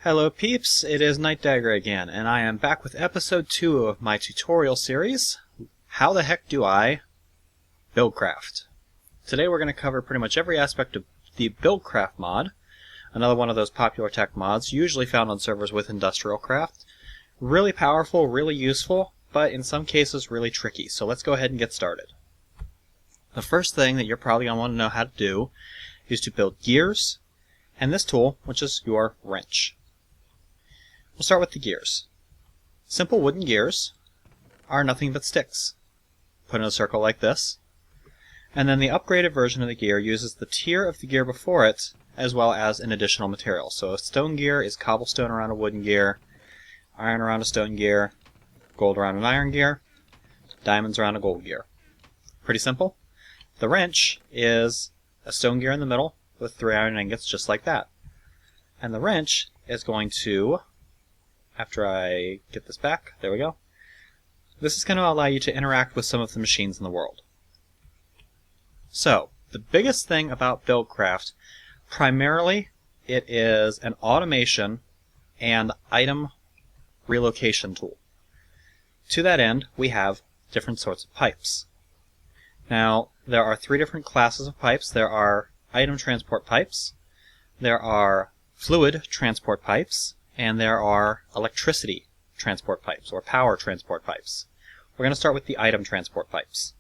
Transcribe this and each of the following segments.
Hello peeps, it is Night Dagger again, and I am back with episode 2 of my tutorial series, How the Heck Do I Buildcraft? Today we're going to cover pretty much every aspect of the Buildcraft mod, another one of those popular tech mods, usually found on servers with industrial craft. Really powerful, really useful, but in some cases really tricky, so let's go ahead and get started. The first thing that you're probably going to want to know how to do is to build gears, and this tool, which is your wrench. We'll start with the gears. Simple wooden gears are nothing but sticks. Put in a circle like this. And then the upgraded version of the gear uses the tier of the gear before it, as well as an additional material. So a stone gear is cobblestone around a wooden gear, iron around a stone gear, gold around an iron gear, diamonds around a gold gear. Pretty simple. The wrench is a stone gear in the middle with 3 iron ingots just like that. And the wrench is going to, after I get this back, there we go. This is going to allow you to interact with some of the machines in the world. So, the biggest thing about Buildcraft, primarily it is an automation and item relocation tool. To that end, we have different sorts of pipes. Now, there are 3 different classes of pipes. There are item transport pipes, there are fluid transport pipes, and there are electricity transport pipes, or power transport pipes. We're going to start with the item transport pipes.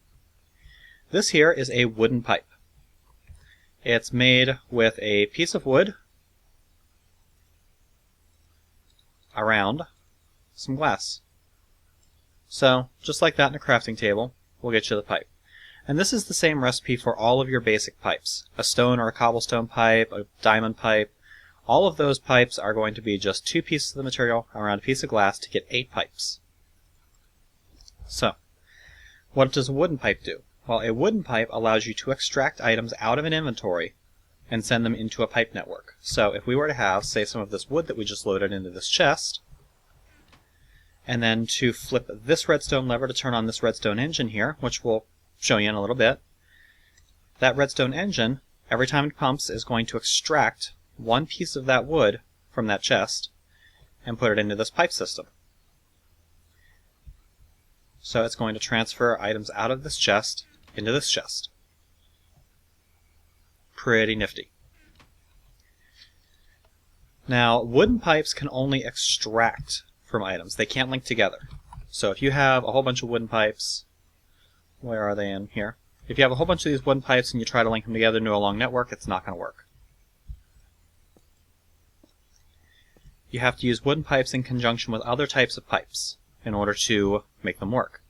This here is a wooden pipe. It's made with a piece of wood around some glass. So, just like that in a crafting table, we'll get you the pipe. And this is the same recipe for all of your basic pipes. A stone or a cobblestone pipe, a diamond pipe. All of those pipes are going to be just 2 pieces of the material around a piece of glass to get 8 pipes. So, what does a wooden pipe do? Well, a wooden pipe allows you to extract items out of an inventory and send them into a pipe network. So if we were to have, say, some of this wood that we just loaded into this chest, and then to flip this redstone lever to turn on this redstone engine here, which we'll show you in a little bit, that redstone engine, every time it pumps, is going to extract 1 piece of that wood from that chest and put it into this pipe system. So it's going to transfer items out of this chest into this chest. Pretty nifty. Now, wooden pipes can only extract from items. They can't link together. So if you have a whole bunch of wooden pipes, where are they in here? If you have a whole bunch of these wooden pipes and you try to link them together into a long network, it's not going to work. You have to use wooden pipes in conjunction with other types of pipes in order to make them work.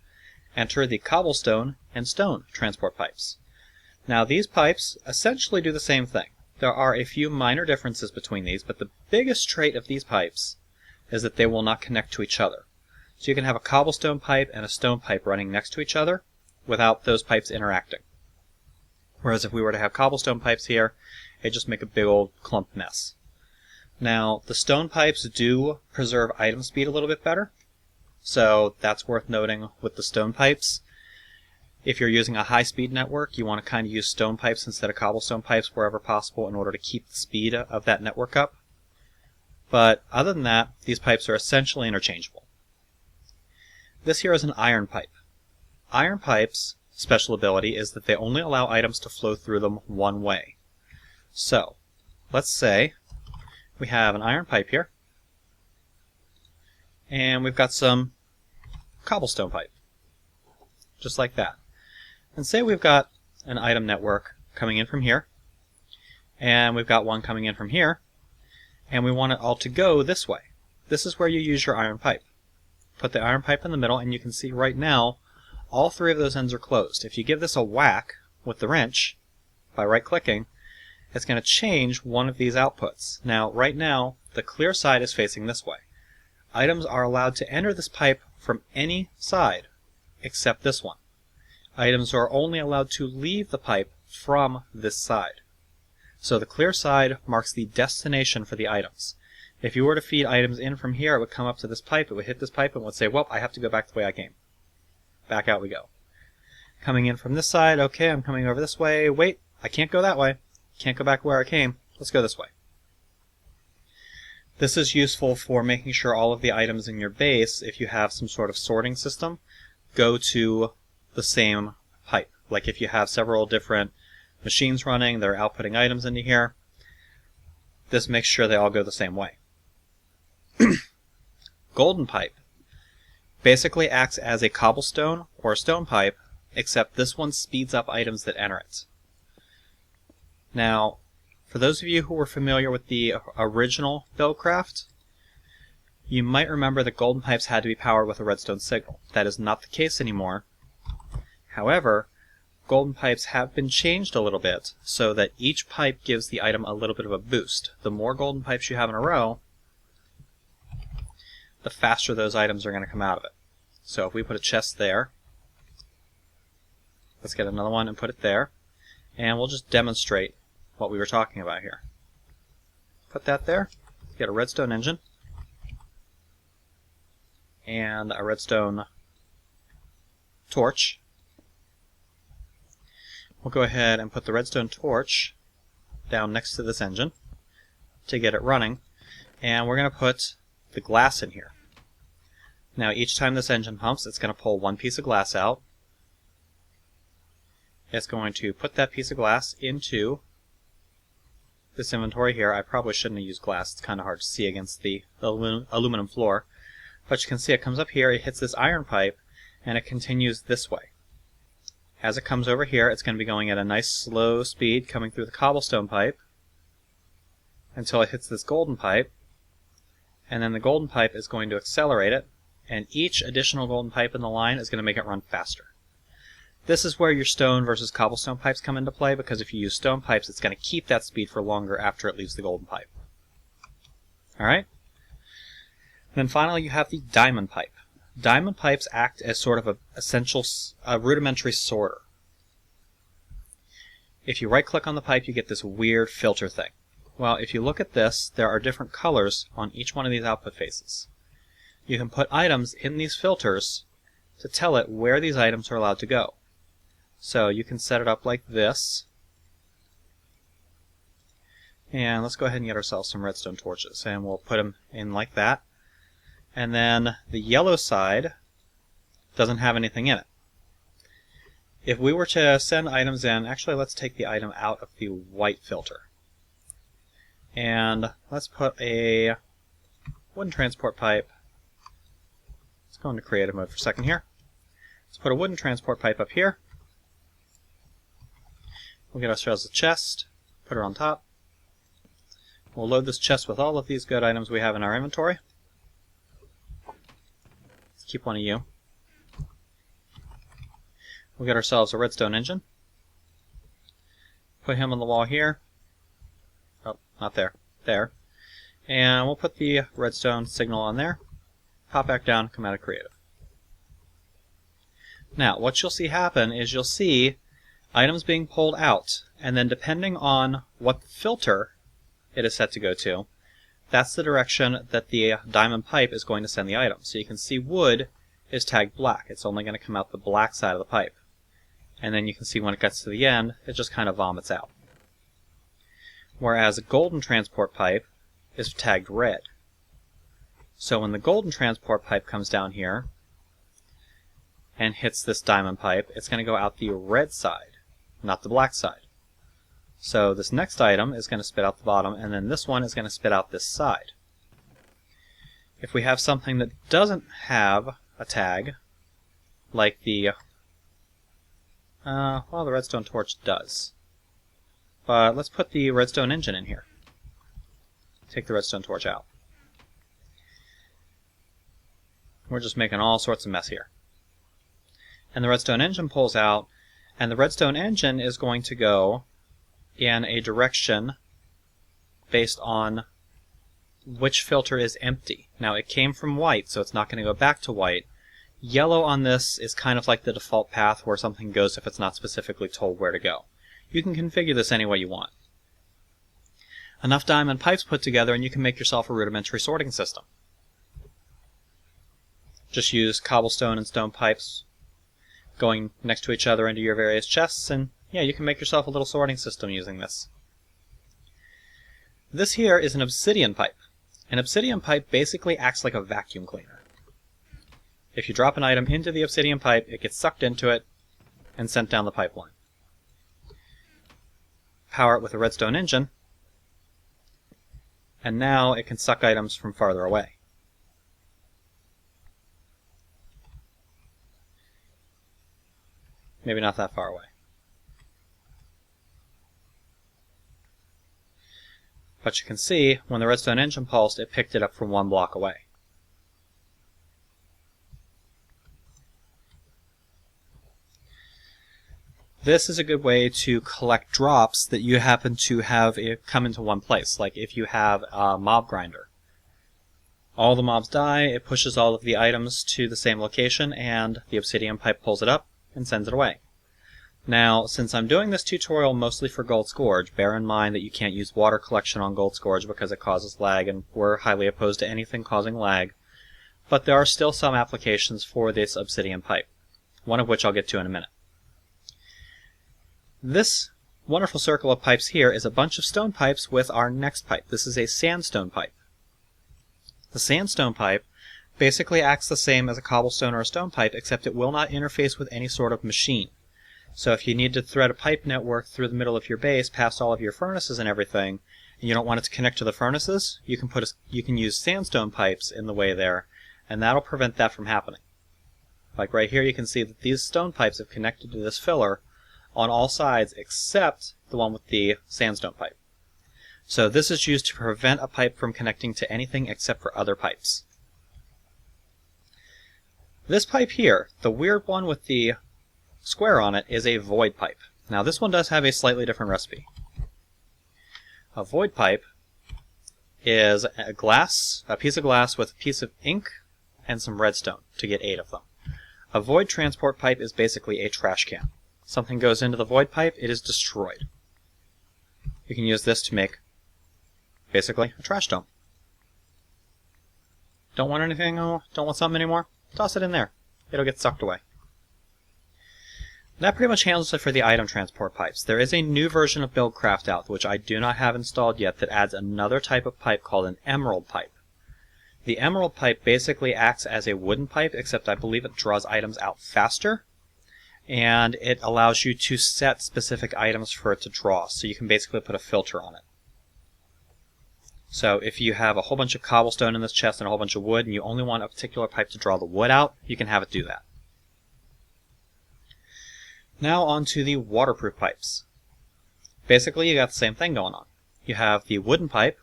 Enter the cobblestone and stone transport pipes. Now these pipes essentially do the same thing. There are a few minor differences between these, but the biggest trait of these pipes is that they will not connect to each other. So you can have a cobblestone pipe and a stone pipe running next to each other without those pipes interacting. Whereas if we were to have cobblestone pipes here, it'd just make a big old clump mess. Now, the stone pipes do preserve item speed a little bit better, so that's worth noting with the stone pipes. If you're using a high-speed network, you want to kind of use stone pipes instead of cobblestone pipes wherever possible in order to keep the speed of that network up. But other than that, these pipes are essentially interchangeable. This here is an iron pipe. Iron pipes' special ability is that they only allow items to flow through them one way. So, let's say we have an iron pipe here, and we've got some cobblestone pipe, just like that. And say we've got an item network coming in from here, and we've got one coming in from here, and we want it all to go this way. This is where you use your iron pipe. Put the iron pipe in the middle, and you can see right now all 3 of those ends are closed. If you give this a whack with the wrench by right-clicking, it's going to change one of these outputs. Now, right now, the clear side is facing this way. Items are allowed to enter this pipe from any side except this one. Items are only allowed to leave the pipe from this side. So the clear side marks the destination for the items. If you were to feed items in from here, it would come up to this pipe, it would hit this pipe, and would say, well, I have to go back the way I came. Back out we go. Coming in from this side, okay, I'm coming over this way. Wait, I can't go that way. Can't go back where I came. Let's go this way. This is useful for making sure all of the items in your base, if you have some sort of sorting system, go to the same pipe. Like if you have several different machines running that are outputting items into here, this makes sure they all go the same way. Golden pipe basically acts as a cobblestone or a stone pipe, except this one speeds up items that enter it. Now, for those of you who were familiar with the original Buildcraft, you might remember that golden pipes had to be powered with a redstone signal. That is not the case anymore. However, golden pipes have been changed a little bit so that each pipe gives the item a little bit of a boost. The more golden pipes you have in a row, the faster those items are going to come out of it. So if we put a chest there, let's get another one and put it there, and we'll just demonstrate what we were talking about here. Put that there, get a redstone engine, and a redstone torch. We'll go ahead and put the redstone torch down next to this engine to get it running, and we're going to put the glass in here. Now each time this engine pumps, it's going to pull one piece of glass out. It's going to put that piece of glass into this inventory here. I probably shouldn't have used glass, it's kind of hard to see against the aluminum floor. But you can see it comes up here, it hits this iron pipe, and it continues this way. As it comes over here, it's going to be going at a nice slow speed coming through the cobblestone pipe until it hits this golden pipe, and then the golden pipe is going to accelerate it, and each additional golden pipe in the line is going to make it run faster. This is where your stone versus cobblestone pipes come into play, because if you use stone pipes, it's going to keep that speed for longer after it leaves the golden pipe. Alright? Then finally you have the diamond pipe. Diamond pipes act as sort of a rudimentary sorter. If you right click on the pipe, you get this weird filter thing. Well, if you look at this, there are different colors on each one of these output faces. You can put items in these filters to tell it where these items are allowed to go. So you can set it up like this. And let's go ahead and get ourselves some redstone torches, and we'll put them in like that. And then the yellow side doesn't have anything in it. If we were to send items in, actually let's take the item out of the white filter. And let's put a wooden transport pipe. Let's go into creative mode for a second here. Let's put a wooden transport pipe up here. We'll get ourselves a chest, put her on top. We'll load this chest with all of these good items we have in our inventory. Let's keep one of you. We'll get ourselves a redstone engine. Put him on the wall here. Oh, not there. There. And we'll put the redstone signal on there. Pop back down, come out of creative. Now, what you'll see happen is you'll see items being pulled out, and then depending on what filter it is set to go to, that's the direction that the diamond pipe is going to send the item. So you can see wood is tagged black. It's only going to come out the black side of the pipe. And then you can see when it gets to the end, it just kind of vomits out. Whereas a golden transport pipe is tagged red. So when the golden transport pipe comes down here and hits this diamond pipe, it's going to go out the red side, not the black side. So this next item is going to spit out the bottom, and then this one is going to spit out this side. If we have something that doesn't have a tag, like the well, the redstone torch does. But let's put the redstone engine in here. Take the redstone torch out. We're just making all sorts of mess here. And the redstone engine pulls out, and the redstone engine is going to go in a direction based on which filter is empty. Now it came from white, so it's not going to go back to white. Yellow on this is kind of like the default path where something goes if it's not specifically told where to go. You can configure this any way you want. Enough diamond pipes put together and you can make yourself a rudimentary sorting system. Just use cobblestone and stone pipes going next to each other into your various chests, and yeah, you can make yourself a little sorting system using this. This here is an obsidian pipe. An obsidian pipe basically acts like a vacuum cleaner. If you drop an item into the obsidian pipe, it gets sucked into it and sent down the pipeline. Power it with a redstone engine, and now it can suck items from farther away. Maybe not that far away. But you can see, when the redstone engine pulsed, it picked it up from 1 block away. This is a good way to collect drops that you happen to have come into one place, like if you have a mob grinder. All the mobs die, it pushes all of the items to the same location, and the obsidian pipe pulls it up and sends it away. Now, since I'm doing this tutorial mostly for Gold Gorge, bear in mind that you can't use water collection on Gold Gorge because it causes lag, and we're highly opposed to anything causing lag. But there are still some applications for this obsidian pipe, one of which I'll get to in a minute. This wonderful circle of pipes here is a bunch of stone pipes with our next pipe. This is a sandstone pipe. The sandstone pipe basically acts the same as a cobblestone or a stone pipe, except it will not interface with any sort of machine. So if you need to thread a pipe network through the middle of your base, past all of your furnaces and everything, and you don't want it to connect to the furnaces, you can use sandstone pipes in the way there, and that'll prevent that from happening. Like right here, you can see that these stone pipes have connected to this filler on all sides except the one with the sandstone pipe. So this is used to prevent a pipe from connecting to anything except for other pipes. This pipe here, the weird one with the square on it, is a void pipe. Now this one does have a slightly different recipe. A void pipe is a piece of glass with a piece of ink and some redstone to get 8 of them. A void transport pipe is basically a trash can. Something goes into the void pipe, it is destroyed. You can use this to make basically a trash dump. Don't want anything? Don't want something anymore? Toss it in there. It'll get sucked away. That pretty much handles it for the item transport pipes. There is a new version of Buildcraft out, which I do not have installed yet, that adds another type of pipe called an emerald pipe. The emerald pipe basically acts as a wooden pipe, except I believe it draws items out faster, and it allows you to set specific items for it to draw, so you can basically put a filter on it. So if you have a whole bunch of cobblestone in this chest and a whole bunch of wood, and you only want a particular pipe to draw the wood out, you can have it do that. Now on to the waterproof pipes. Basically, you got the same thing going on. You have the wooden pipe,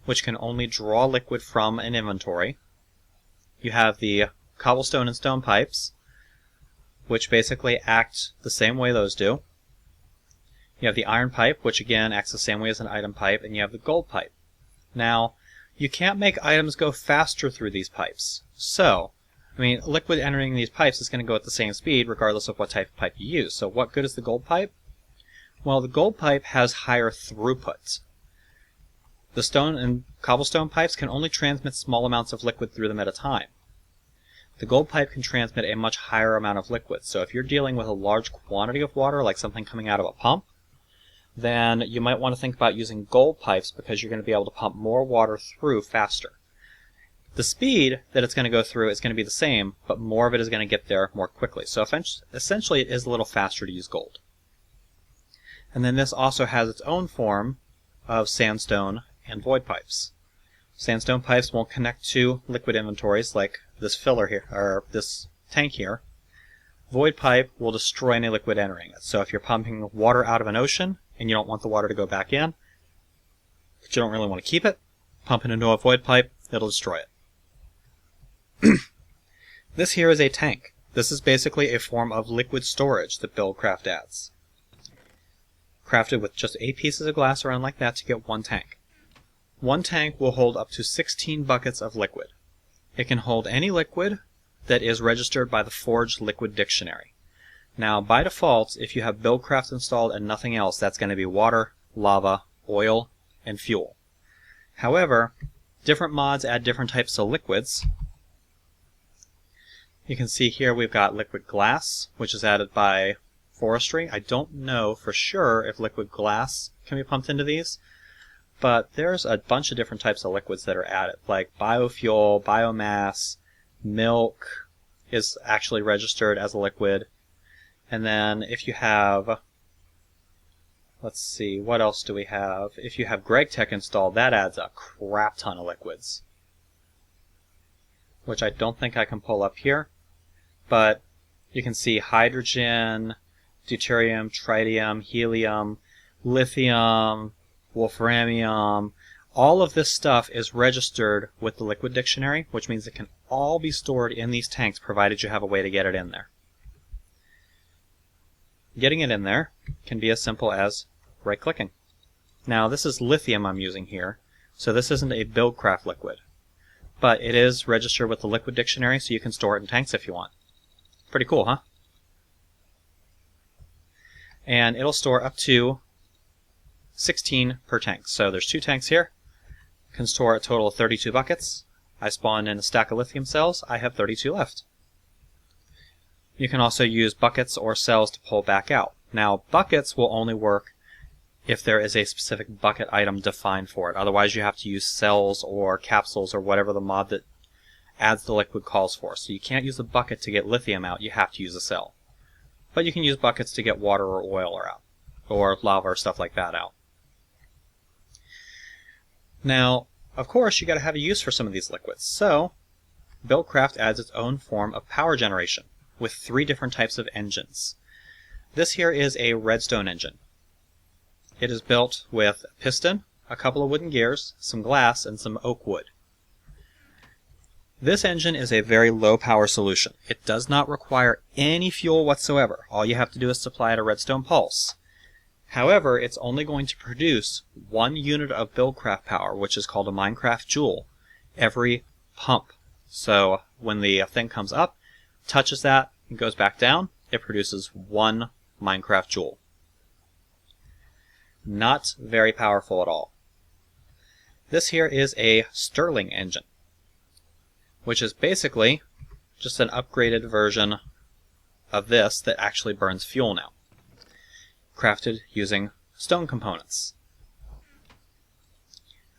which can only draw liquid from an inventory. You have the cobblestone and stone pipes, which basically act the same way those do. You have the iron pipe, which again acts the same way as an item pipe, and you have the gold pipe. Now, you can't make items go faster through these pipes. So, liquid entering these pipes is going to go at the same speed regardless of what type of pipe you use. So what good is the gold pipe? Well, the gold pipe has higher throughput. The stone and cobblestone pipes can only transmit small amounts of liquid through them at a time. The gold pipe can transmit a much higher amount of liquid. So if you're dealing with a large quantity of water, like something coming out of a pump, then you might want to think about using gold pipes because you're going to be able to pump more water through faster. The speed that it's going to go through is going to be the same, but more of it is going to get there more quickly. So essentially it is a little faster to use gold. And then this also has its own form of sandstone and void pipes. Sandstone pipes won't connect to liquid inventories like this filler here, or this tank here. Void pipe will destroy any liquid entering it. So if you're pumping water out of an ocean and you don't want the water to go back in, but you don't really want to keep it, pump it into a void pipe, it'll destroy it. This here is a tank. This is basically a form of liquid storage that Buildcraft adds. Crafted with just 8 pieces of glass around like that to get one tank. One tank will hold up to 16 buckets of liquid. It can hold any liquid that is registered by the Forge Liquid Dictionary. Now, by default, if you have Buildcraft installed and nothing else, that's going to be water, lava, oil, and fuel. However, different mods add different types of liquids. You can see here we've got liquid glass, which is added by forestry. I don't know for sure if liquid glass can be pumped into these, but there's a bunch of different types of liquids that are added, like biofuel, biomass, milk is actually registered as a liquid. And then if you have, let's see, what else do we have? If you have GregTech installed, that adds a crap ton of liquids, which I don't think I can pull up here. But you can see hydrogen, deuterium, tritium, helium, lithium, wolframium. All of this stuff is registered with the liquid dictionary, which means it can all be stored in these tanks provided you have a way to get it in there. Getting it in there can be as simple as right-clicking. Now this is lithium I'm using here, so this isn't a Buildcraft liquid, but it is registered with the liquid dictionary, so you can store it in tanks if you want. Pretty cool, huh? And it'll store up to 16 per tank. So there's 2 tanks here. Can store a total of 32 buckets. I spawned in a stack of lithium cells. I have 32 left. You can also use buckets or cells to pull back out. Now, buckets will only work if there is a specific bucket item defined for it. Otherwise, you have to use cells or capsules or whatever the mod that adds the liquid calls for. So you can't use a bucket to get lithium out. You have to use a cell. But you can use buckets to get water or oil out, or lava or stuff like that out. Now, of course, you got to have a use for some of these liquids. So, Buildcraft adds its own form of power generation with 3 different types of engines. This here is a redstone engine. It is built with a piston, a couple of wooden gears, some glass, and some oak wood. This engine is a very low power solution. It does not require any fuel whatsoever. All you have to do is supply it a redstone pulse. However, it's only going to produce 1 unit of Buildcraft power, which is called a Minecraft joule, every pump. So when the thing comes up, touches that, and goes back down, it produces 1 Minecraft joule. Not very powerful at all. This here is a Stirling engine, which is basically just an upgraded version of this that actually burns fuel now, crafted using stone components.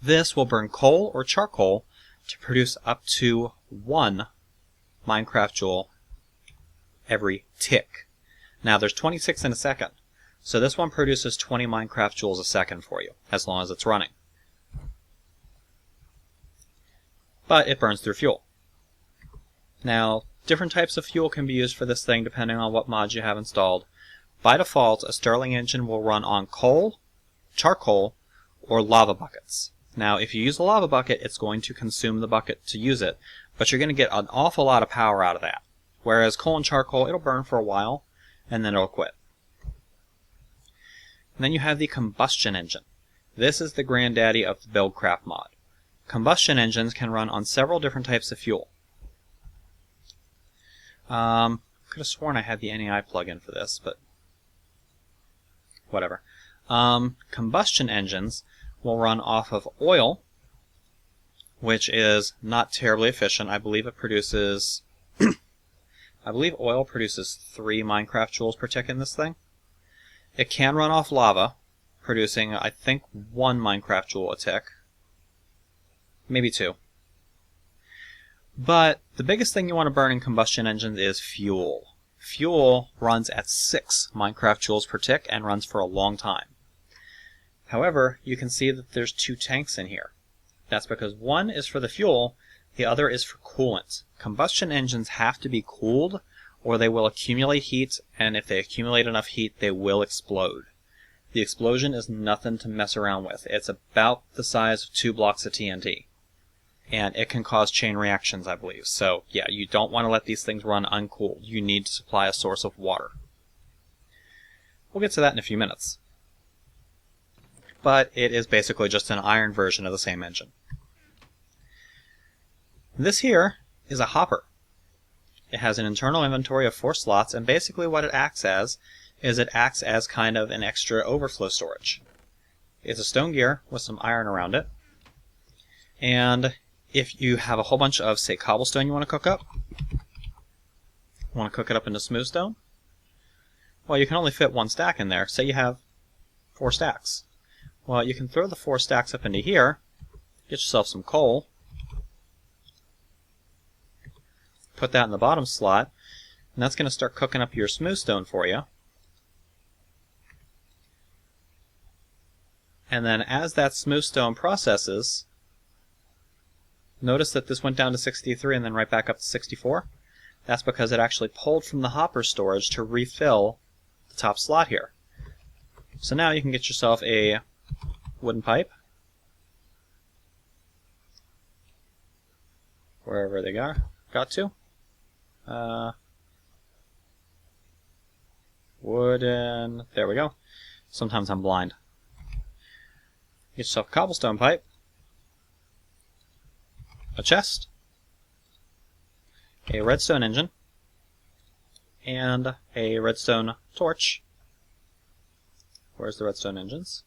This will burn coal or charcoal to produce up to 1 Minecraft joule every tick. Now there's 26 in a second, so this one produces 20 Minecraft joules a second for you, as long as it's running. But it burns through fuel. Now, different types of fuel can be used for this thing depending on what mods you have installed. By default, a Stirling engine will run on coal, charcoal, or lava buckets. Now, if you use a lava bucket, it's going to consume the bucket to use it, but you're going to get an awful lot of power out of that. Whereas coal and charcoal, it'll burn for a while, and then it'll quit. And then you have the combustion engine. This is the granddaddy of the Buildcraft mod. Combustion engines can run on several different types of fuel. Could have sworn I had the NEI plugin for this, but whatever. Combustion engines will run off of oil, which is not terribly efficient. I believe it produces I believe oil produces 3 Minecraft joules per tick in this thing. It can run off lava, producing, I think, 1 Minecraft joule a tick. Maybe 2. But the biggest thing you want to burn in combustion engines is fuel. Fuel runs at 6 Minecraft joules per tick and runs for a long time. However, you can see that there's 2 tanks in here. That's because one is for the fuel, the other is for coolant. Combustion engines have to be cooled or they will accumulate heat, and if they accumulate enough heat, they will explode. The explosion is nothing to mess around with. It's about the size of 2 blocks of TNT. And it can cause chain reactions, I believe. So, yeah, you don't want to let these things run uncooled. You need to supply a source of water. We'll get to that in a few minutes. But it is basically just an iron version of the same engine. This here is a hopper. It has an internal inventory of 4 slots, and basically what it acts as is it acts as kind of an extra overflow storage. It's a stone gear with some iron around it. And if you have a whole bunch of, say, cobblestone you want to cook up, it up into smooth stone, well, you can only fit 1 stack in there. Say you have 4 stacks. Well, you can throw the 4 stacks up into here, get yourself some coal, put that in the bottom slot, and that's going to start cooking up your smooth stone for you. And then as that smooth stone processes, notice that this went down to 63 and then right back up to 64. That's because it actually pulled from the hopper storage to refill the top slot here. So now you can get yourself a wooden pipe, wherever they got to. Wooden, there we go. Sometimes I'm blind. Get yourself a cobblestone pipe, a chest, a redstone engine, and a redstone torch. Where's the redstone engines?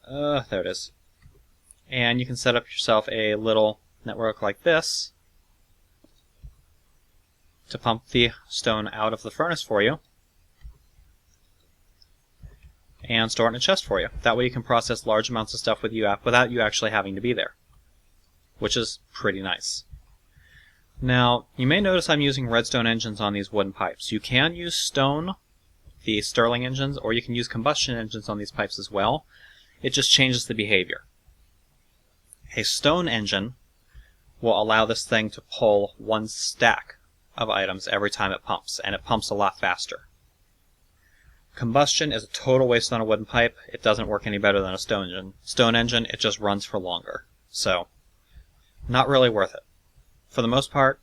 There it is. And you can set up yourself a little network like this to pump the stone out of the furnace for you and store it in a chest for you. That way you can process large amounts of stuff without you actually having to be there, which is pretty nice. Now, you may notice I'm using redstone engines on these wooden pipes. You can use stone, the Stirling engines, or you can use combustion engines on these pipes as well. It just changes the behavior. A stone engine will allow this thing to pull 1 stack of items every time it pumps, and it pumps a lot faster. Combustion is a total waste on a wooden pipe. It doesn't work any better than a stone engine. Stone engine, it just runs for longer. So, not really worth it. For the most part,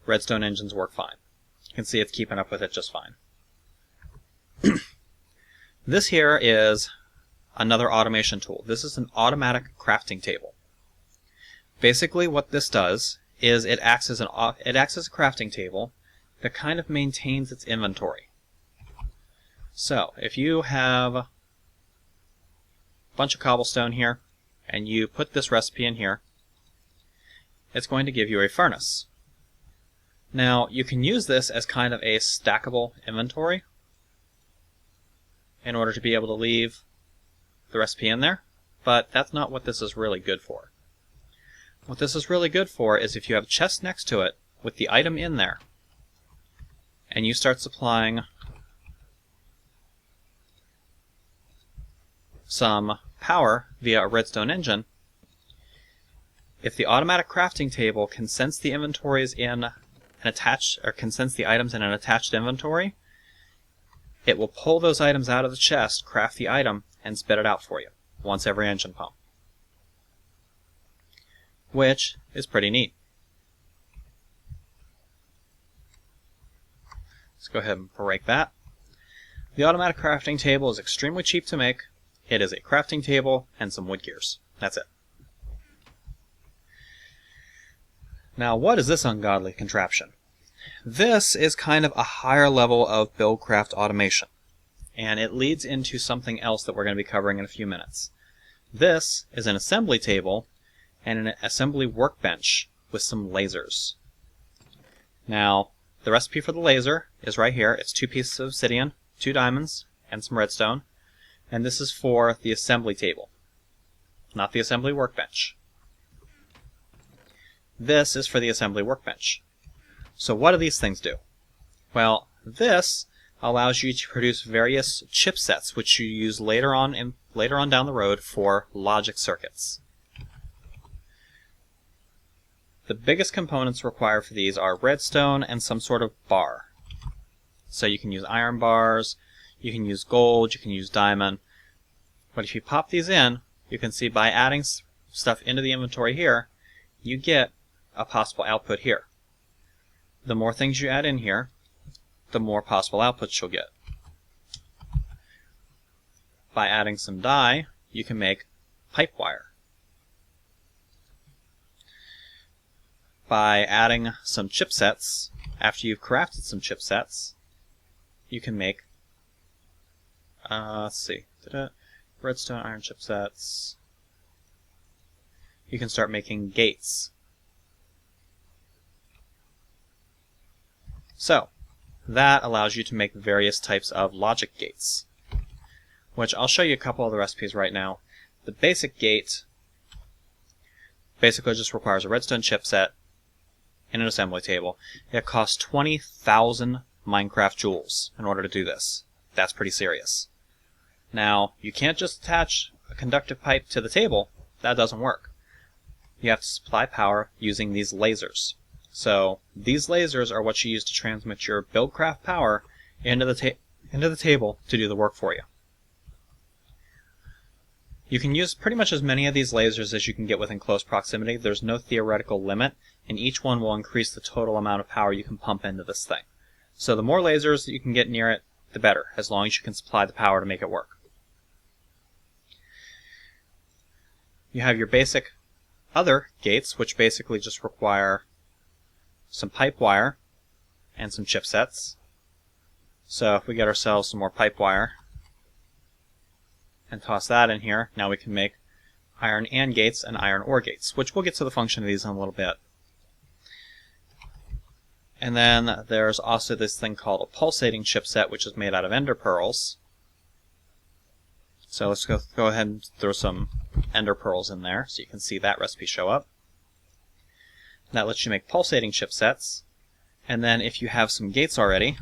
redstone engines work fine. You can see it's keeping up with it just fine. This here is another automation tool. This is an automatic crafting table. Basically what this does is it acts as a crafting table that kind of maintains its inventory. So, if you have a bunch of cobblestone here, and you put this recipe in here, it's going to give you a furnace. Now, you can use this as kind of a stackable inventory in order to be able to leave the recipe in there, but that's not what this is really good for. What this is really good for is if you have a chest next to it with the item in there, and you start supplying some power via a redstone engine, if the automatic crafting table can sense the inventories in an attached, or can sense the items in an attached inventory, it will pull those items out of the chest, craft the item, and spit it out for you once every engine pump, which is pretty neat. Let's go ahead and break that. The automatic crafting table is extremely cheap to make. It is a crafting table and some wood gears. That's it. Now, what is this ungodly contraption? This is kind of a higher level of Buildcraft automation, and it leads into something else that we're going to be covering in a few minutes. This is an assembly table and an assembly workbench with some lasers. Now, the recipe for the laser is right here. It's 2 pieces of obsidian, 2 diamonds, and some redstone. And this is for the assembly table, not the assembly workbench. This is for the assembly workbench. So what do these things do? Well, this allows you to produce various chipsets which you use later on down the road for logic circuits. The biggest components required for these are redstone and some sort of bar. So you can use iron bars, you can use gold, you can use diamond. But if you pop these in, you can see by adding stuff into the inventory here, you get a possible output here. The more things you add in here, the more possible outputs you'll get. By adding some dye, you can make pipe wire. By adding some chipsets, after you've crafted some chipsets, you can make, let's see, redstone iron chipsets. You can start making gates. So, that allows you to make various types of logic gates. which I'll show you a couple of the recipes right now. The basic gate basically just requires a redstone chipset and an assembly table. It costs 20,000 Minecraft joules in order to do this. That's pretty serious. Now, you can't just attach a conductive pipe to the table. That doesn't work. You have to supply power using these lasers. So, these lasers are what you use to transmit your Buildcraft power into the table to do the work for you. You can use pretty much as many of these lasers as you can get within close proximity. There's no theoretical limit, and each one will increase the total amount of power you can pump into this thing. So the more lasers that you can get near it, the better, as long as you can supply the power to make it work. You have your basic other gates, which basically just require some pipe wire and some chipsets. So if we get ourselves some more pipe wire and toss that in here, now we can make iron AND gates and iron OR gates, which we'll get to the function of these in a little bit. And then there's also this thing called a pulsating chipset, which is made out of ender pearls. So let's go ahead and throw some ender pearls in there so you can see that recipe show up. That lets you make pulsating chipsets. And then if you have some gates already,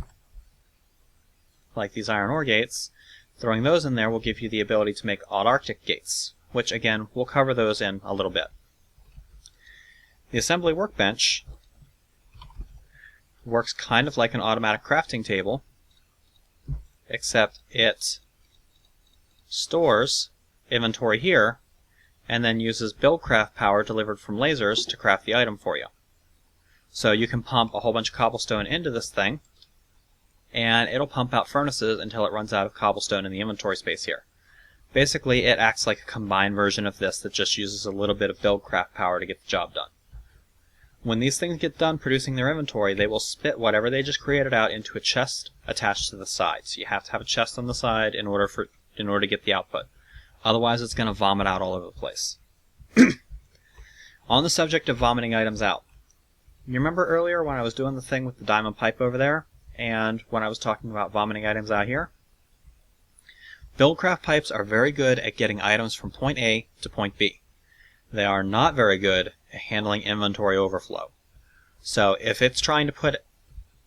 like these iron ore gates, throwing those in there will give you the ability to make autarctic gates, which again, we'll cover those in a little bit. The assembly workbench works kind of like an automatic crafting table, except it stores inventory here and then uses Buildcraft power delivered from lasers to craft the item for you. So you can pump a whole bunch of cobblestone into this thing, and it'll pump out furnaces until it runs out of cobblestone in the inventory space here. Basically, it acts like a combined version of this that just uses a little bit of Buildcraft power to get the job done. When these things get done producing their inventory, they will spit whatever they just created out into a chest attached to the side. So you have to have a chest on the side in order to get the output. Otherwise, it's going to vomit out all over the place. On the subject of vomiting items out, you remember earlier when I was doing the thing with the diamond pipe over there, and when I was talking about vomiting items out here? Buildcraft pipes are very good at getting items from point A to point B. They are not very good at handling inventory overflow. So if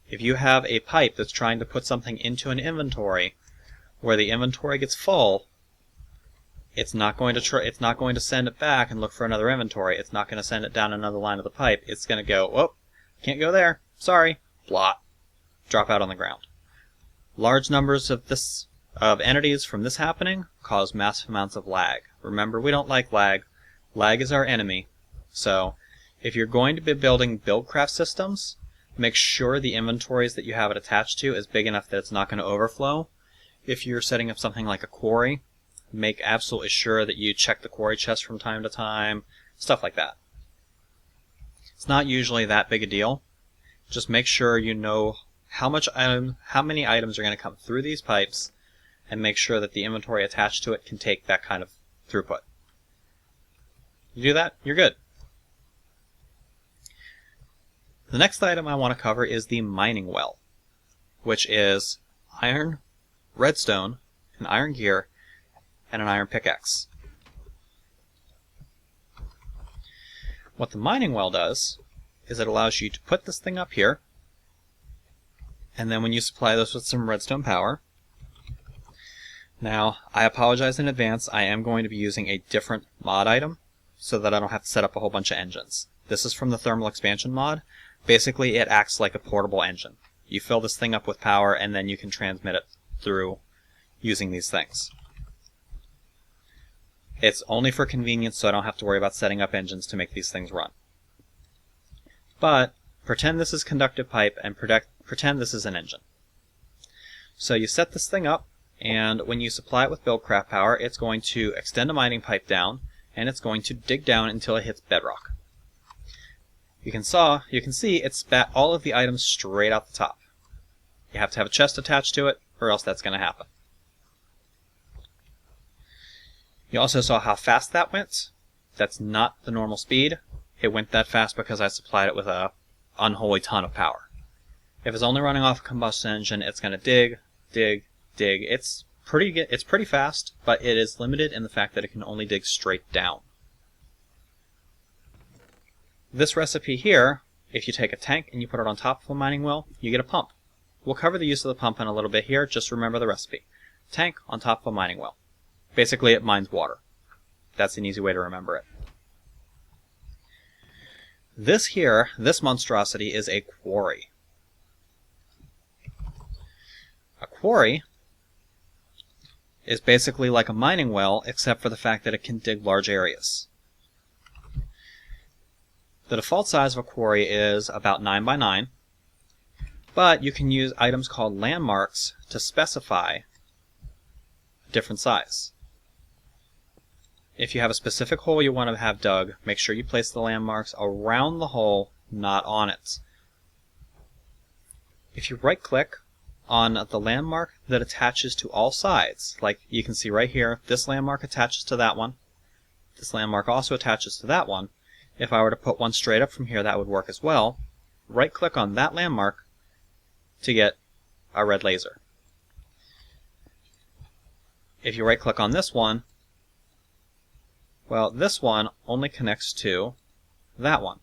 you have a pipe that's trying to put something into an inventory where the inventory gets full, it's not going to send it back and look for another inventory. It's not going to send it down another line of the pipe. It's going to go, oh, can't go there. Sorry. Blot. Drop out on the ground. Large numbers of entities from this happening cause massive amounts of lag. Remember, we don't like lag. Lag is our enemy. So, if you're going to be building Buildcraft systems, make sure the inventories that you have it attached to is big enough that it's not going to overflow. If you're setting up something like a quarry, make absolutely sure that you check the quarry chest from time to time, stuff like that. It's not usually that big a deal. Just make sure you know how many items are going to come through these pipes, and make sure that the inventory attached to it can take that kind of throughput. You do that, you're good. The next item I want to cover is the mining well, which is iron, redstone, an iron gear, and an iron pickaxe. What the mining well does is it allows you to put this thing up here, and then when you supply this with some redstone power. Now, I apologize in advance, I am going to be using a different mod item so that I don't have to set up a whole bunch of engines. This is from the thermal expansion mod. Basically, it acts like a portable engine. You fill this thing up with power and then you can transmit it through using these things. It's only for convenience, so I don't have to worry about setting up engines to make these things run. But pretend this is conductive pipe and pretend this is an engine. So you set this thing up, and when you supply it with Buildcraft power, it's going to extend a mining pipe down, and it's going to dig down until it hits bedrock. You can see it spat all of the items straight out the top. You have to have a chest attached to it, or else that's going to happen. You also saw how fast that went. That's not the normal speed. It went that fast because I supplied it with a unholy ton of power. If it's only running off a combustion engine, it's going to dig, dig, dig. It's it's pretty fast, but it is limited in the fact that it can only dig straight down. This recipe here, if you take a tank and you put it on top of a mining well, you get a pump. We'll cover the use of the pump in a little bit here, just remember the recipe. Tank on top of a mining well. Basically, it mines water. That's an easy way to remember it. This monstrosity is a quarry. A quarry is basically like a mining well, except for the fact that it can dig large areas. The default size of a quarry is about 9 by 9, but you can use items called landmarks to specify a different size. If you have a specific hole you want to have dug, make sure you place the landmarks around the hole, not on it. If you right-click on the landmark that attaches to all sides, like you can see right here, this landmark attaches to that one. This landmark also attaches to that one. If I were to put one straight up from here, that would work as well. Right-click on that landmark to get a red laser. If you right-click on this one, well, this one only connects to that one.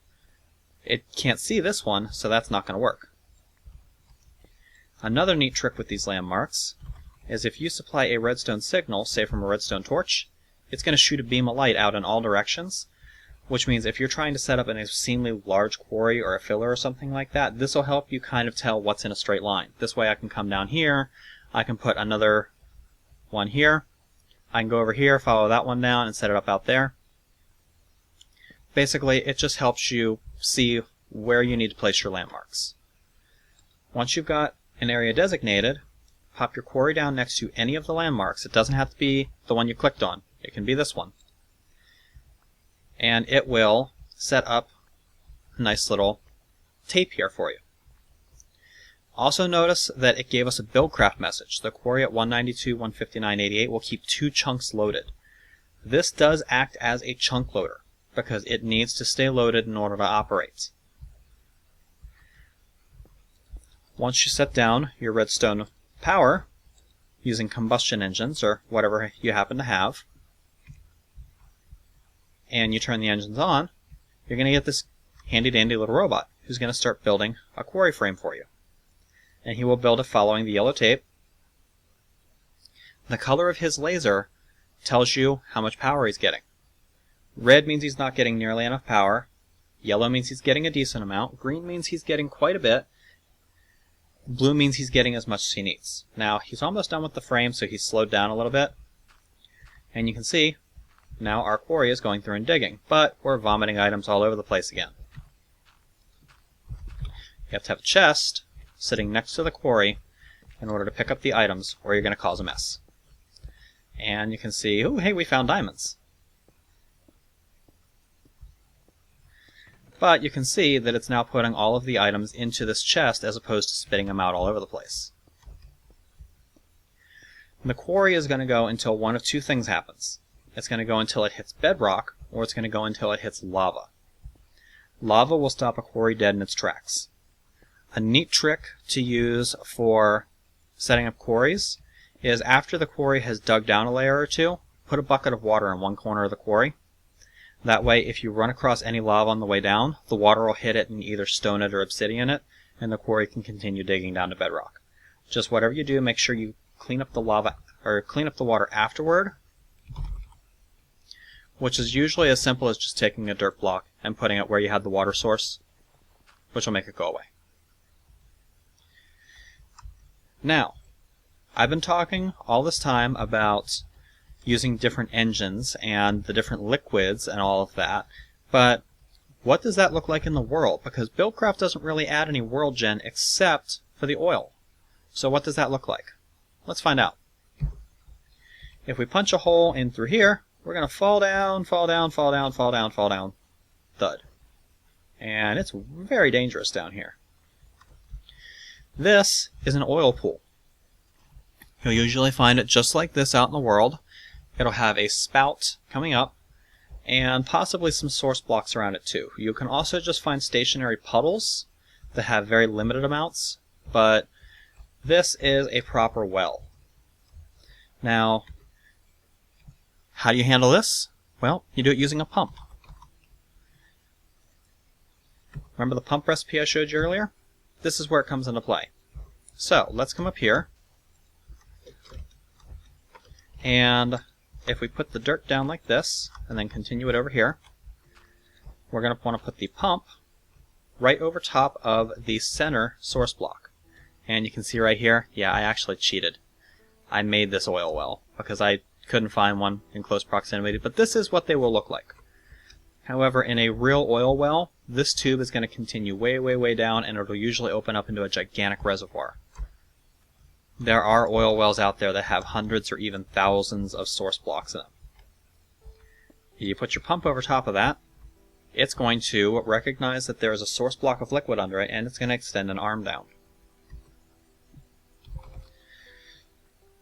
It can't see this one, so that's not going to work. Another neat trick with these landmarks is if you supply a redstone signal, say from a redstone torch, it's going to shoot a beam of light out in all directions, which means if you're trying to set up an obscenely large quarry or a filler or something like that, this will help you kind of tell what's in a straight line. This way I can come down here, I can put another one here, I can go over here, follow that one down, and set it up out there. Basically, it just helps you see where you need to place your landmarks. Once you've got an area designated, pop your quarry down next to any of the landmarks. It doesn't have to be the one you clicked on. It can be this one. And it will set up a nice little tape here for you. Also notice that it gave us a Buildcraft message. The quarry at 192.159.88 will keep 2 chunks loaded. This does act as a chunk loader because it needs to stay loaded in order to operate. Once you set down your redstone power using combustion engines or whatever you happen to have, and you turn the engines on, you're going to get this handy dandy little robot who's going to start building a quarry frame for you. And he will build it following the yellow tape. The color of his laser tells you how much power he's getting. Red means he's not getting nearly enough power. Yellow means he's getting a decent amount. Green means he's getting quite a bit. Blue means he's getting as much as he needs. Now, he's almost done with the frame, so he's slowed down a little bit. And you can see, now our quarry is going through and digging, but we're vomiting items all over the place again. You have to have a chest sitting next to the quarry in order to pick up the items, or you're going to cause a mess. And you can see, oh, hey, we found diamonds. But you can see that it's now putting all of the items into this chest as opposed to spitting them out all over the place. The quarry is going to go until one of two things happens. It's going to go until it hits bedrock, or it's going to go until it hits lava. Lava will stop a quarry dead in its tracks. A neat trick to use for setting up quarries is after the quarry has dug down a layer or two, put a bucket of water in one corner of the quarry. That way, if you run across any lava on the way down, the water will hit it and either stone it or obsidian it, and the quarry can continue digging down to bedrock. Just whatever you do, make sure you clean up the lava or clean up the water afterward, which is usually as simple as just taking a dirt block and putting it where you had the water source, which will make it go away. Now, I've been talking all this time about using different engines and the different liquids and all of that, but what does that look like in the world? Because Buildcraft doesn't really add any world gen except for the oil. So what does that look like? Let's find out. If we punch a hole in through here, we're going to fall down, fall down, fall down, fall down, fall down, thud. And it's very dangerous down here. This is an oil pool. You'll usually find it just like this out in the world. It'll have a spout coming up and possibly some source blocks around it too. You can also just find stationary puddles that have very limited amounts, but this is a proper well. Now, how do you handle this? Well, you do it using a pump. Remember the pump recipe I showed you earlier? This is where it comes into play. So, let's come up here, and if we put the dirt down like this, and then continue it over here, we're going to want to put the pump right over top of the center source block. And you can see right here, yeah, I actually cheated. I made this oil well, because I couldn't find one in close proximity, but this is what they will look like. However, in a real oil well, this tube is going to continue way, way, way down, and it'll usually open up into a gigantic reservoir. There are oil wells out there that have hundreds or even thousands of source blocks in them. You put your pump over top of that, it's going to recognize that there is a source block of liquid under it, and it's going to extend an arm down.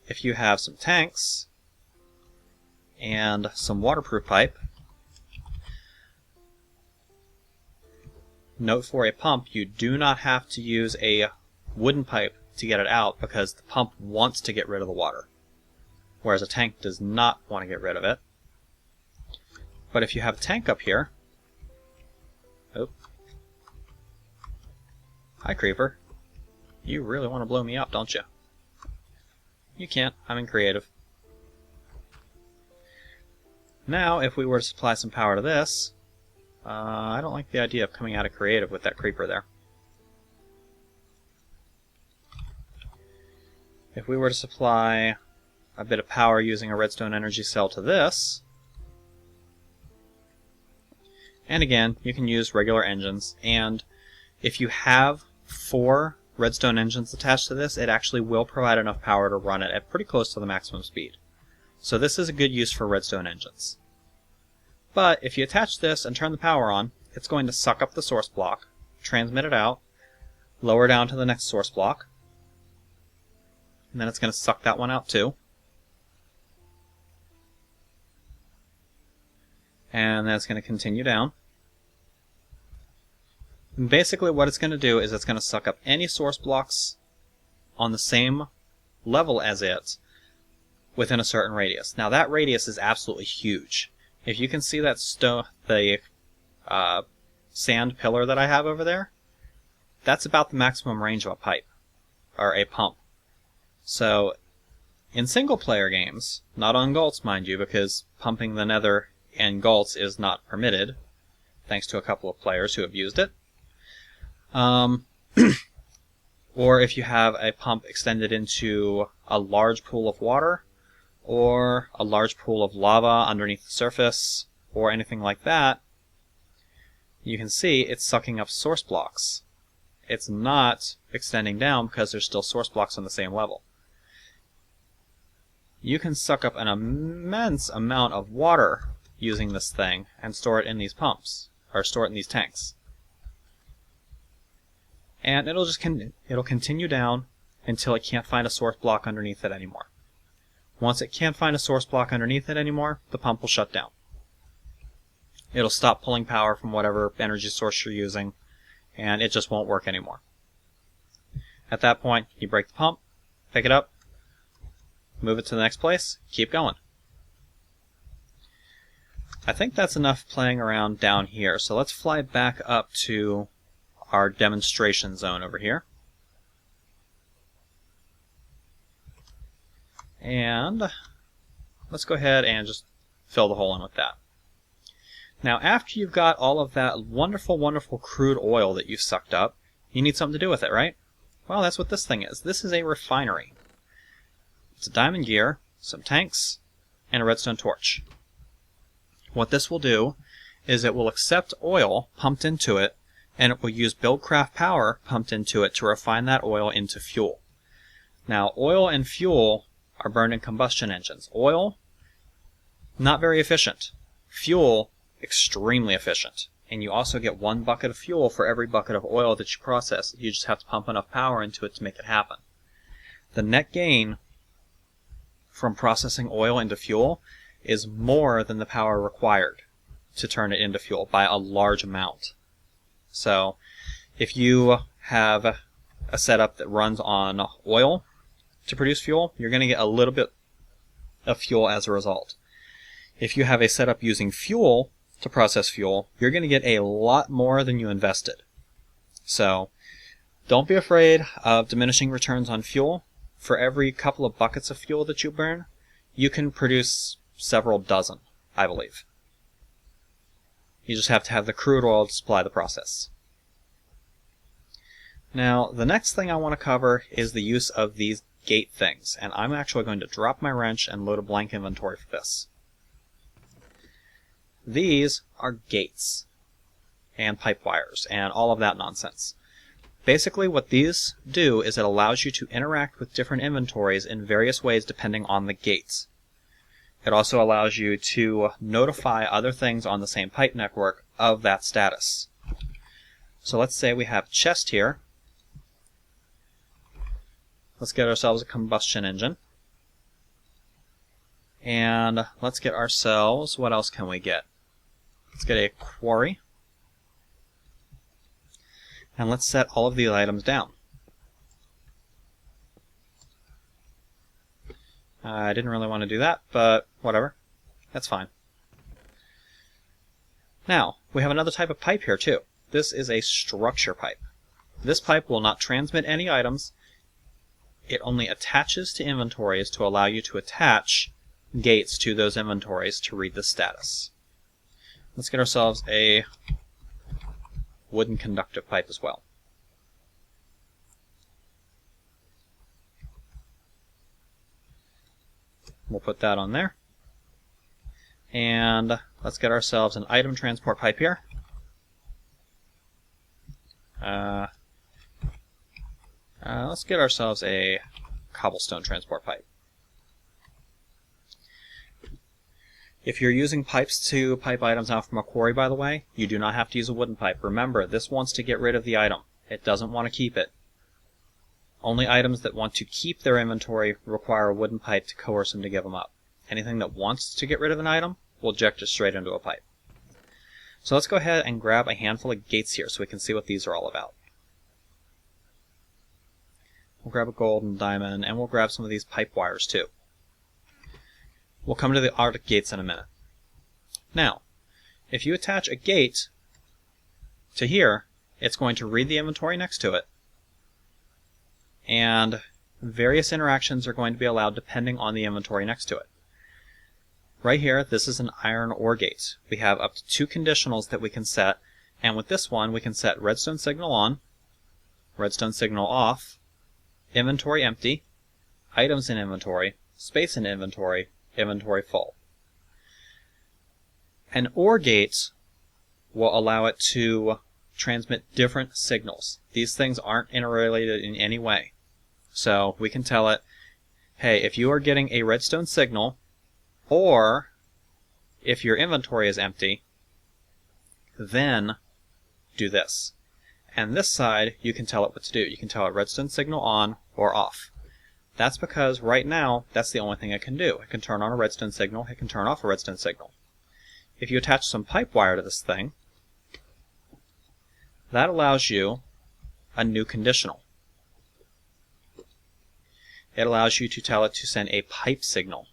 If you have some tanks and some waterproof pipe, note for a pump, you do not have to use a wooden pipe to get it out, because the pump wants to get rid of the water, whereas a tank does not want to get rid of it. But if you have a tank up here, oh, hi creeper, you really want to blow me up, don't you? You can't, I'm in creative. Now, if we were to supply some power to this, I don't like the idea of coming out of creative with that creeper there. If we were to supply a bit of power using a redstone energy cell to this, and again, you can use regular engines, and if you have 4 redstone engines attached to this, it actually will provide enough power to run it at pretty close to the maximum speed. So this is a good use for redstone engines. But if you attach this and turn the power on, it's going to suck up the source block, transmit it out, lower down to the next source block, and then it's going to suck that one out too. And then it's going to continue down. And basically what it's going to do is it's going to suck up any source blocks on the same level as it within a certain radius. Now that radius is absolutely huge. If you can see that sand pillar that I have over there, that's about the maximum range of a pipe, or a pump. So, in single-player games, not on Gults, mind you, because pumping the nether in Gults is not permitted, thanks to a couple of players who have used it. Or if you have a pump extended into a large pool of water, or a large pool of lava underneath the surface, or anything like that, you can see it's sucking up source blocks. It's not extending down because there's still source blocks on the same level. You can suck up an immense amount of water using this thing and store it in these pumps, or store it in these tanks. And it'll continue down until it can't find a source block underneath it anymore. Once it can't find a source block underneath it anymore, the pump will shut down. It'll stop pulling power from whatever energy source you're using, and it just won't work anymore. At that point, you break the pump, pick it up, move it to the next place, keep going. I think that's enough playing around down here, so let's fly back up to our demonstration zone over here. And let's go ahead and just fill the hole in with that. Now, after you've got all of that wonderful, wonderful crude oil that you've sucked up, you need something to do with it, right? Well, that's what this thing is. This is a refinery. It's a diamond gear, some tanks, and a redstone torch. What this will do is it will accept oil pumped into it, and it will use Buildcraft power pumped into it to refine that oil into fuel. Now, oil and fuel are burned in combustion engines. Oil, not very efficient. Fuel, extremely efficient. And you also get 1 bucket of fuel for every bucket of oil that you process. You just have to pump enough power into it to make it happen. The net gain from processing oil into fuel is more than the power required to turn it into fuel by a large amount. So, if you have a setup that runs on oil to produce fuel, you're going to get a little bit of fuel as a result. If you have a setup using fuel to process fuel, you're going to get a lot more than you invested. So don't be afraid of diminishing returns on fuel. For every couple of buckets of fuel that you burn, you can produce several dozen, I believe. You just have to have the crude oil to supply the process. Now, the next thing I want to cover is the use of these gate things, and I'm actually going to drop my wrench and load a blank inventory for this. These are gates and pipe wires and all of that nonsense. Basically what these do is it allows you to interact with different inventories in various ways depending on the gates. It also allows you to notify other things on the same pipe network of that status. So let's say we have a chest here. Let's get ourselves a combustion engine. And let's get ourselves, what else can we get? Let's get a quarry. And let's set all of these items down. I didn't really want to do that, but whatever. That's fine. Now, we have another type of pipe here too. This is a structure pipe. This pipe will not transmit any items. It only attaches to inventories to allow you to attach gates to those inventories to read the status. Let's get ourselves a wooden conductive pipe as well. We'll put that on there. And let's get ourselves an item transport pipe here. Let's get ourselves a cobblestone transport pipe. If you're using pipes to pipe items out from a quarry, by the way, you do not have to use a wooden pipe. Remember, this wants to get rid of the item. It doesn't want to keep it. Only items that want to keep their inventory require a wooden pipe to coerce them to give them up. Anything that wants to get rid of an item will eject it straight into a pipe. So let's go ahead and grab a handful of gates here so we can see what these are all about. We'll grab a gold and diamond, and we'll grab some of these pipe wires too. We'll come to the Arctic gates in a minute. Now, if you attach a gate to here, it's going to read the inventory next to it, and various interactions are going to be allowed depending on the inventory next to it. Right here, this is an iron ore gate. We have up to 2 conditionals that we can set, and with this one we can set redstone signal on, redstone signal off, inventory empty, items in inventory, space in inventory, inventory full. An OR gate will allow it to transmit different signals. These things aren't interrelated in any way. So we can tell it, hey, if you are getting a redstone signal, or if your inventory is empty, then do this. And this side, you can tell it what to do. You can tell it redstone signal on or off. That's because right now, that's the only thing it can do. It can turn on a redstone signal, it can turn off a redstone signal. If you attach some pipe wire to this thing, that allows you a new conditional. It allows you to tell it to send a pipe signal.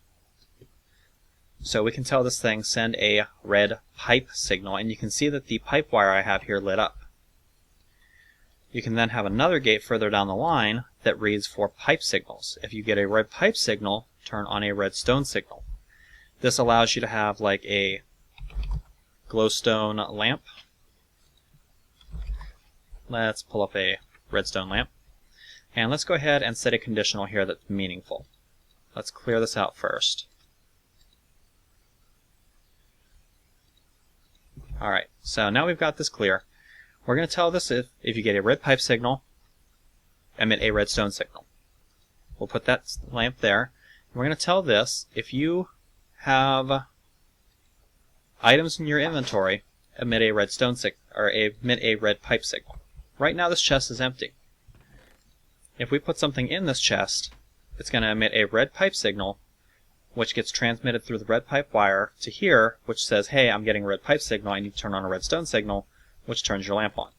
So we can tell this thing send a red pipe signal, and you can see that the pipe wire I have here lit up. You can then have another gate further down the line that reads for pipe signals. If you get a red pipe signal, turn on a redstone signal. This allows you to have like a glowstone lamp. Let's pull up a redstone lamp. And let's go ahead and set a conditional here that's meaningful. Let's clear this out first. Alright, so now we've got this clear. We're going to tell this if you get a red pipe signal, emit a redstone signal. We'll put that lamp there. We're going to tell this if you have items in your inventory, emit a redstone signal, or emit a red pipe signal. Right now this chest is empty. If we put something in this chest, it's going to emit a red pipe signal, which gets transmitted through the red pipe wire to here, which says, hey, I'm getting a red pipe signal, I need to turn on a redstone signal, which turns your lamp on.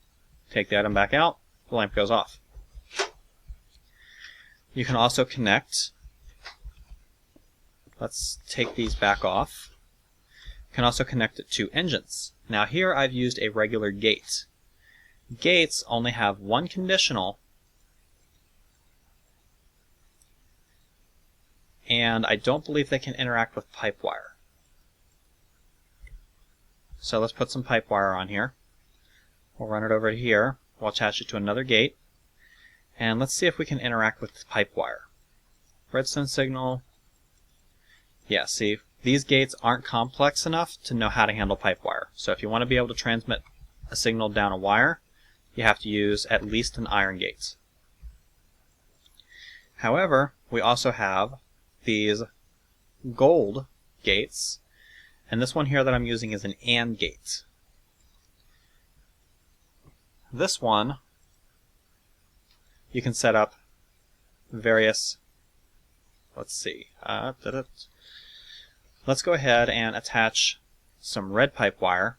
Take the item back out, the lamp goes off. You can also connect let's take these back off. You can also connect it to engines. Now here I've used a regular gate. Gates only have one conditional, and I don't believe they can interact with pipe wire. So let's put some pipe wire on here. We'll run it over here. We'll attach it to another gate. And let's see if we can interact with the pipe wire. Redstone signal. Yeah, see, these gates aren't complex enough to know how to handle pipe wire. So if you want to be able to transmit a signal down a wire, you have to use at least an iron gate. However, we also have these gold gates, and this one here that I'm using is an AND gate. This one, you can set up various, let's see, let's go ahead and attach some red pipe wire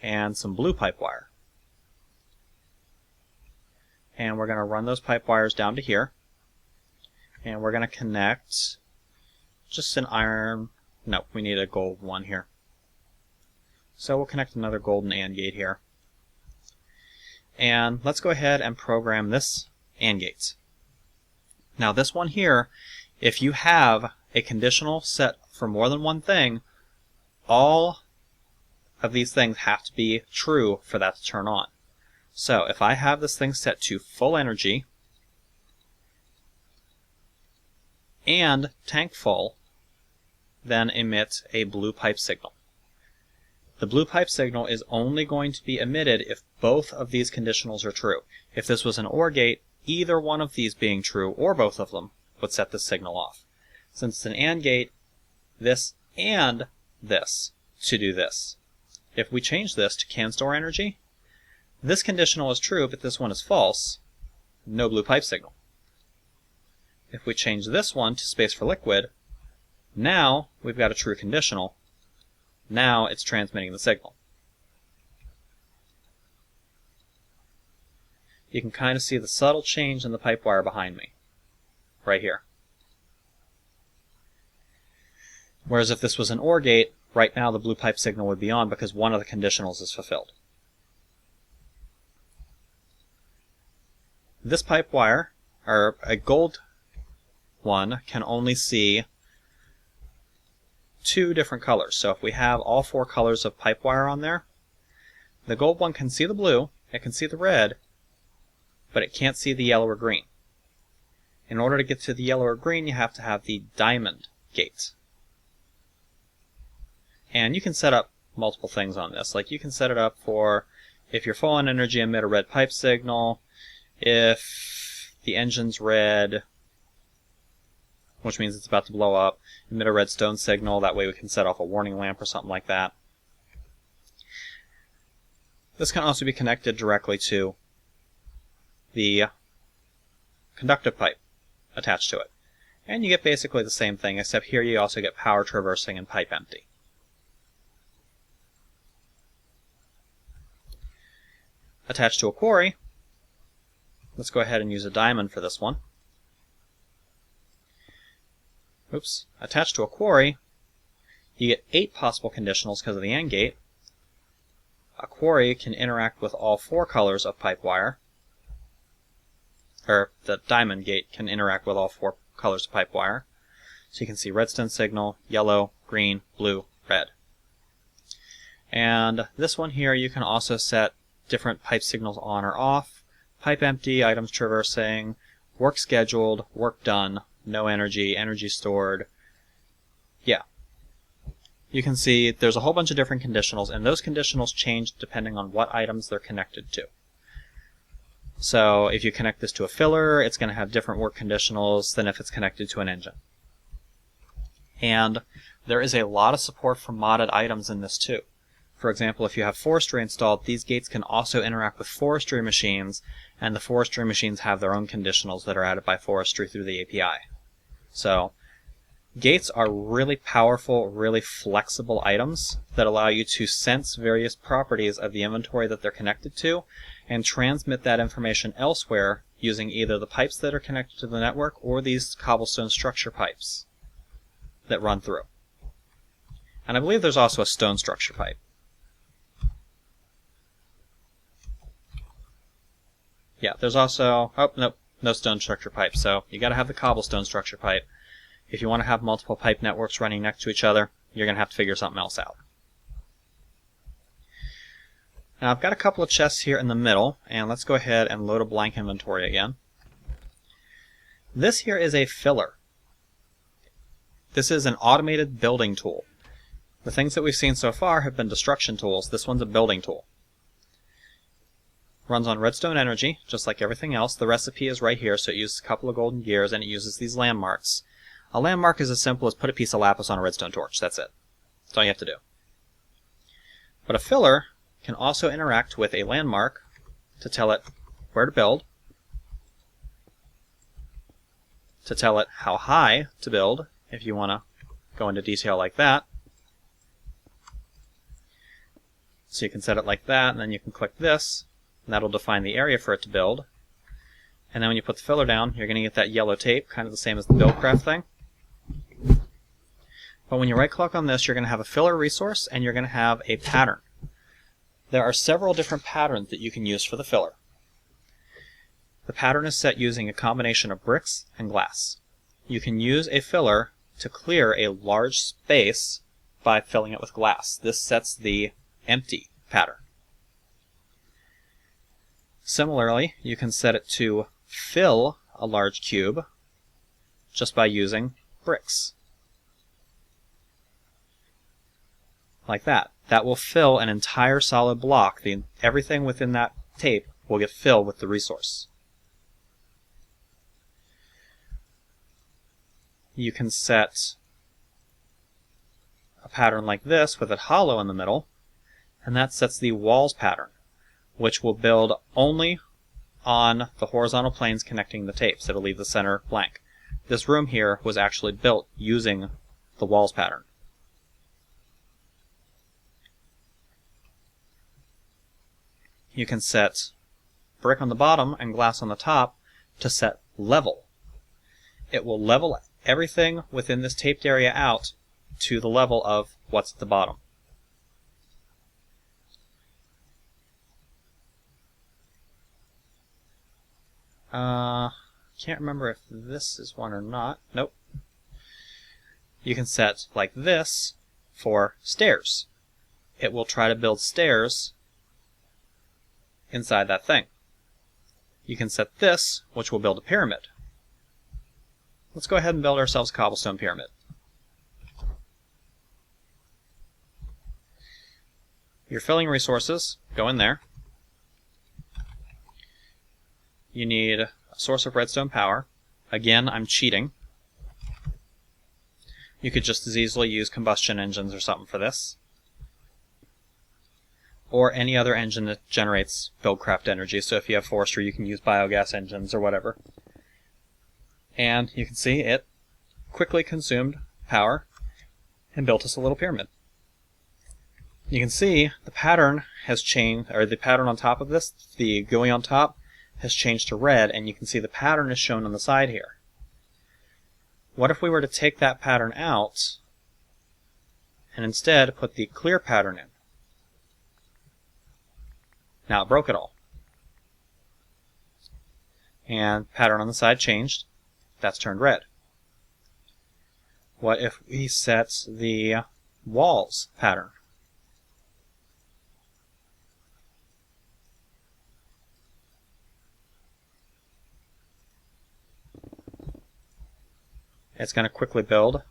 and some blue pipe wire. And we're going to run those pipe wires down to here. And we're going to connect just an iron, no, we need a gold one here. So we'll connect another golden AND gate here. And let's go ahead and program this AND gate. Now this one here, if you have a conditional set for more than one thing, all of these things have to be true for that to turn on. So if I have this thing set to full energy and tank full, then emit a blue pipe signal. The blue pipe signal is only going to be emitted if both of these conditionals are true. If this was an OR gate, either one of these being true, or both of them, would set the signal off. Since it's an AND gate, this and this to do this. If we change this to can store energy, this conditional is true, but this one is false. No blue pipe signal. If we change this one to space for liquid, now we've got a true conditional. Now it's transmitting the signal. You can kind of see the subtle change in the pipe wire behind me, right here. Whereas if this was an OR gate, right now the blue pipe signal would be on because one of the conditionals is fulfilled. This pipe wire, or a gold one, can only see two different colors. So if we have all four colors of pipe wire on there, the gold one can see the blue, it can see the red, but it can't see the yellow or green. In order to get to the yellow or green, you have to have the diamond gate. And you can set up multiple things on this. Like you can set it up for, if you're full on energy, emit a red pipe signal. If the engine's red, which means it's about to blow up, emit a redstone signal. That way we can set off a warning lamp or something like that. This can also be connected directly to the conductive pipe attached to it. And you get basically the same thing, except here you also get power traversing and pipe empty. Attached to a quarry, let's go ahead and use a diamond for this one. Oops. Attached to a quarry, you get 8 possible conditionals because of the AND gate. A quarry can interact with all 4 colors of pipe wire. Or the diamond gate can interact with all 4 colors of pipe wire. So you can see redstone signal, yellow, green, blue, red. And this one here, you can also set different pipe signals on or off. Pipe empty, items traversing, work scheduled, work done, no energy, energy stored. Yeah. You can see there's a whole bunch of different conditionals, and those conditionals change depending on what items they're connected to. So if you connect this to a filler, it's going to have different work conditionals than if it's connected to an engine. And there is a lot of support for modded items in this too. For example, if you have forestry installed, these gates can also interact with forestry machines, and the forestry machines have their own conditionals that are added by forestry through the API. So, gates are really powerful, really flexible items that allow you to sense various properties of the inventory that they're connected to, and transmit that information elsewhere using either the pipes that are connected to the network or these cobblestone structure pipes. that run through. And I believe there's also a stone structure pipe. Yeah, there's also... oh, nope, no stone structure pipe. So you got to have the cobblestone structure pipe. If you want to have multiple pipe networks running next to each other, you're going to have to figure something else out. Now I've got a couple of chests here in the middle, and let's go ahead and load a blank inventory again. This here is a filler. This is an automated building tool. The things that we've seen so far have been destruction tools. This one's a building tool. Runs on redstone energy, just like everything else. The recipe is right here, so it uses a couple of golden gears, and it uses these landmarks. A landmark is as simple as put a piece of lapis on a redstone torch. That's it. That's all you have to do. But a filler can also interact with a landmark to tell it where to build, to tell it how high to build, if you want to go into detail like that. So you can set it like that, and then you can click this, and that'll define the area for it to build. And then when you put the filler down, you're going to get that yellow tape, kind of the same as the Buildcraft thing. But when you right-click on this, you're going to have a filler resource, and you're going to have a pattern. There are several different patterns that you can use for the filler. The pattern is set using a combination of bricks and glass. You can use a filler to clear a large space by filling it with glass. This sets the empty pattern. Similarly, you can set it to fill a large cube just by using bricks. Like that. That will fill an entire solid block. Everything within that tape will get filled with the resource. You can set a pattern like this with it hollow in the middle, and that sets the walls pattern, which will build only on the horizontal planes connecting the tapes. It'll leave the center blank. This room here was actually built using the walls pattern. You can set brick on the bottom and glass on the top to set level. It will level everything within this taped area out to the level of what's at the bottom. Can't remember if this is one or not. Nope. You can set like this for stairs. It will try to build stairs inside that thing. You can set this, which will build a pyramid. Let's go ahead and build ourselves a cobblestone pyramid. Your filling resources go in there. You need a source of redstone power. Again, I'm cheating. You could just as easily use combustion engines or something for this, or any other engine that generates Buildcraft energy. So if you have forestry, you can use biogas engines or whatever. And you can see it quickly consumed power and built us a little pyramid. You can see the pattern has changed, or the pattern on top of this, the GUI on top, has changed to red, and you can see the pattern is shown on the side here. What if we were to take that pattern out and instead put the clear pattern in? Now it broke it all. And pattern on the side changed. That's turned red. What if we set the walls pattern? It's going to quickly build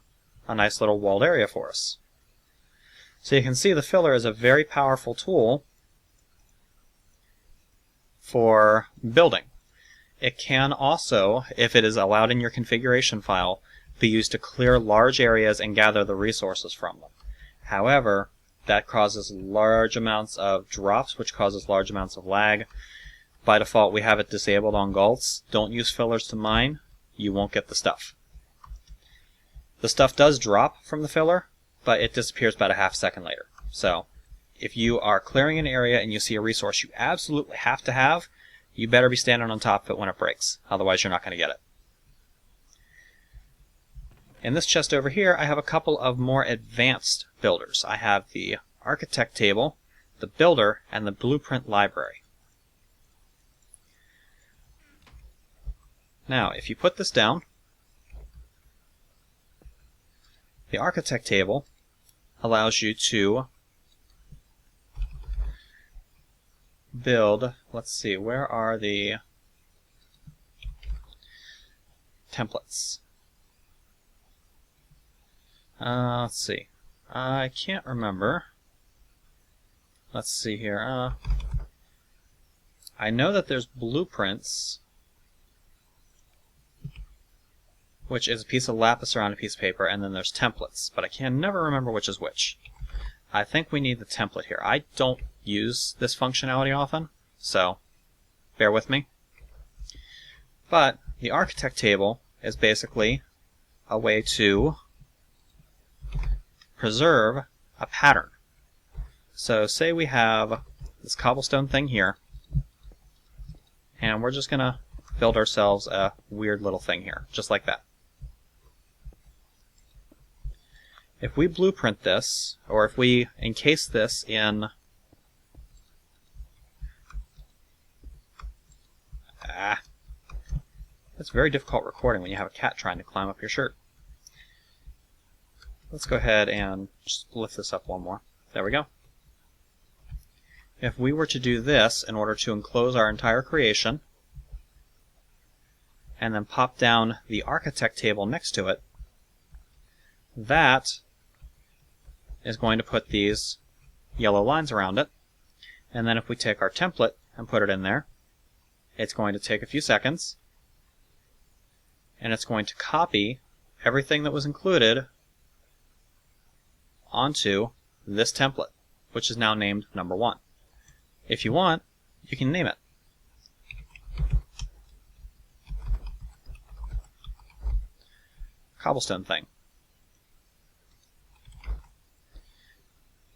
a nice little walled area for us. So you can see the filler is a very powerful tool for building. It can also, if it is allowed in your configuration file, be used to clear large areas and gather the resources from them. However, that causes large amounts of drops, which causes large amounts of lag. By default, we have it disabled on gults. Don't use fillers to mine. You won't get the stuff. The stuff does drop from the filler, but it disappears about a half second later. So, if you are clearing an area and you see a resource you absolutely have to have, you better be standing on top of it when it breaks. Otherwise, you're not going to get it. In this chest over here, I have a couple of more advanced builders. I have the architect table, the builder, and the blueprint library. Now, if you put this down, the architect table allows you to build, let's see, where are the templates? Let's see. I can't remember. Let's see here. I know that there's blueprints, which is a piece of lapis around a piece of paper, and then there's templates, but I can never remember which is which. I think we need the template here. I don't use this functionality often, so bear with me. But the architect table is basically a way to preserve a pattern. So say we have this cobblestone thing here, and we're just going to build ourselves a weird little thing here, just like that. If we blueprint this, or if we encase this in it's very difficult recording when you have a cat trying to climb up your shirt. Let's go ahead and just lift this up one more. There we go. If we were to do this in order to enclose our entire creation, and then pop down the architect table next to it, that is going to put these yellow lines around it. And then if we take our template and put it in there, it's going to take a few seconds, and it's going to copy everything that was included onto this template, which is now named number 1. If you want, you can name it. Cobblestone thing.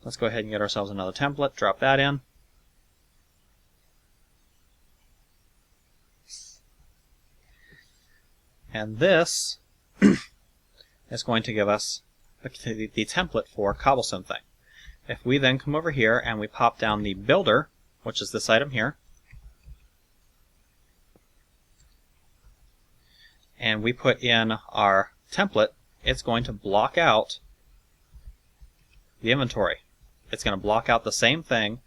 Let's go ahead and get ourselves another template, drop that in. And this is going to give us the template for cobblestone thing. If we then come over here and we pop down the builder, which is this item here, and we put in our template, it's going to block out the inventory. It's going to block out the same thing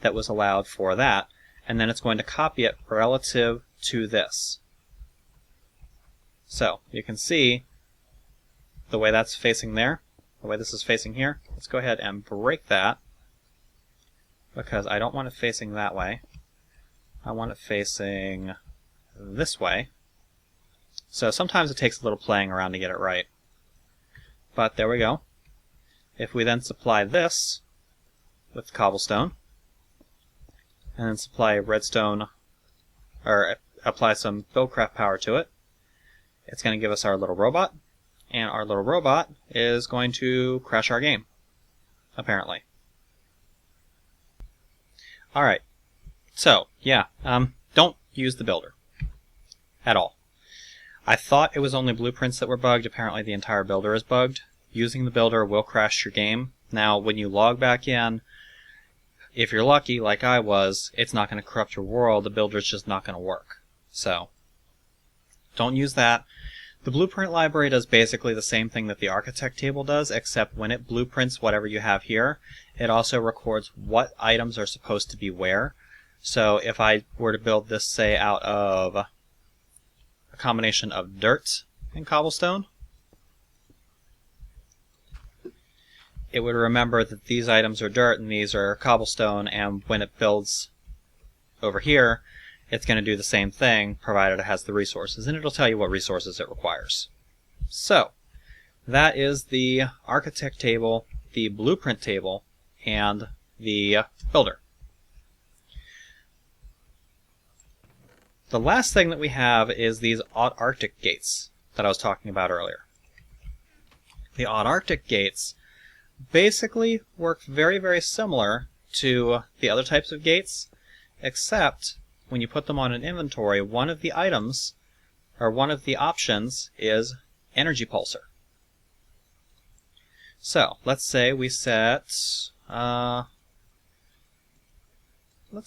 that was allowed for that, and then it's going to copy it relative to this. So you can see the way that's facing there, the way this is facing here. Let's go ahead and break that, because I don't want it facing that way. I want it facing this way. So sometimes it takes a little playing around to get it right. But there we go. If we then supply this with cobblestone, and then supply redstone, or apply some Buildcraft power to it, it's going to give us our little robot, and our little robot is going to crash our game, apparently. Alright, so, yeah, don't use the builder at all. I thought it was only blueprints that were bugged. Apparently the entire builder is bugged. Using the builder will crash your game. Now, when you log back in, if you're lucky, like I was, it's not going to corrupt your world. The builder's just not going to work. So, don't use that. The blueprint library does basically the same thing that the architect table does, except when it blueprints whatever you have here, it also records what items are supposed to be where. So if I were to build this, say, out of a combination of dirt and cobblestone, it would remember that these items are dirt and these are cobblestone, and when it builds over here, it's going to do the same thing, provided it has the resources, and it'll tell you what resources it requires. So, that is the architect table, the blueprint table, and the builder. The last thing that we have is these odd Arctic gates that I was talking about earlier. The odd Arctic gates basically work very, very similar to the other types of gates, except when you put them on an inventory, one of the items, or one of the options, is energy pulsar. So let's say we set, let's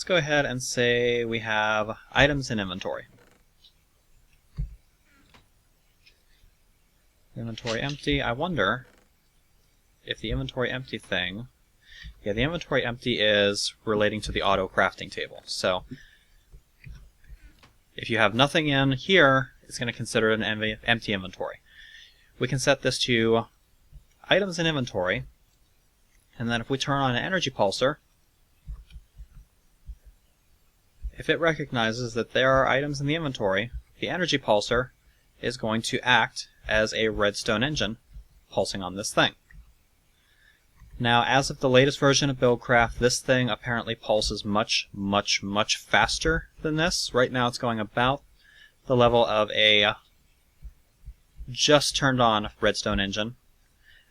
go ahead and say we have items in inventory. Inventory empty. I wonder if the inventory empty thing, yeah, the inventory empty is relating to the auto crafting table. So if you have nothing in here, it's going to consider an empty inventory. We can set this to items in inventory, and then if we turn on an energy pulsar, if it recognizes that there are items in the inventory, the energy pulsar is going to act as a redstone engine pulsing on this thing. Now, as of the latest version of Buildcraft, this thing apparently pulses much, much, much faster than this. Right now it's going about the level of a just turned on redstone engine,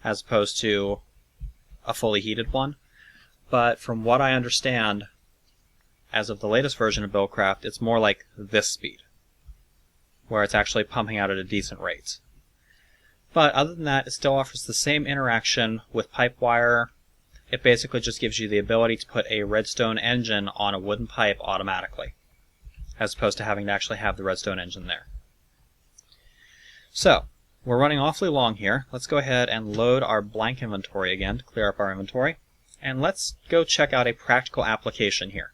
as opposed to a fully heated one. But from what I understand, as of the latest version of Buildcraft, it's more like this speed, where it's actually pumping out at a decent rate. But other than that, it still offers the same interaction with pipe wire. It basically just gives you the ability to put a redstone engine on a wooden pipe automatically, as opposed to having to actually have the redstone engine there. So, we're running awfully long here. Let's go ahead and load our blank inventory again to clear up our inventory. And let's go check out a practical application here.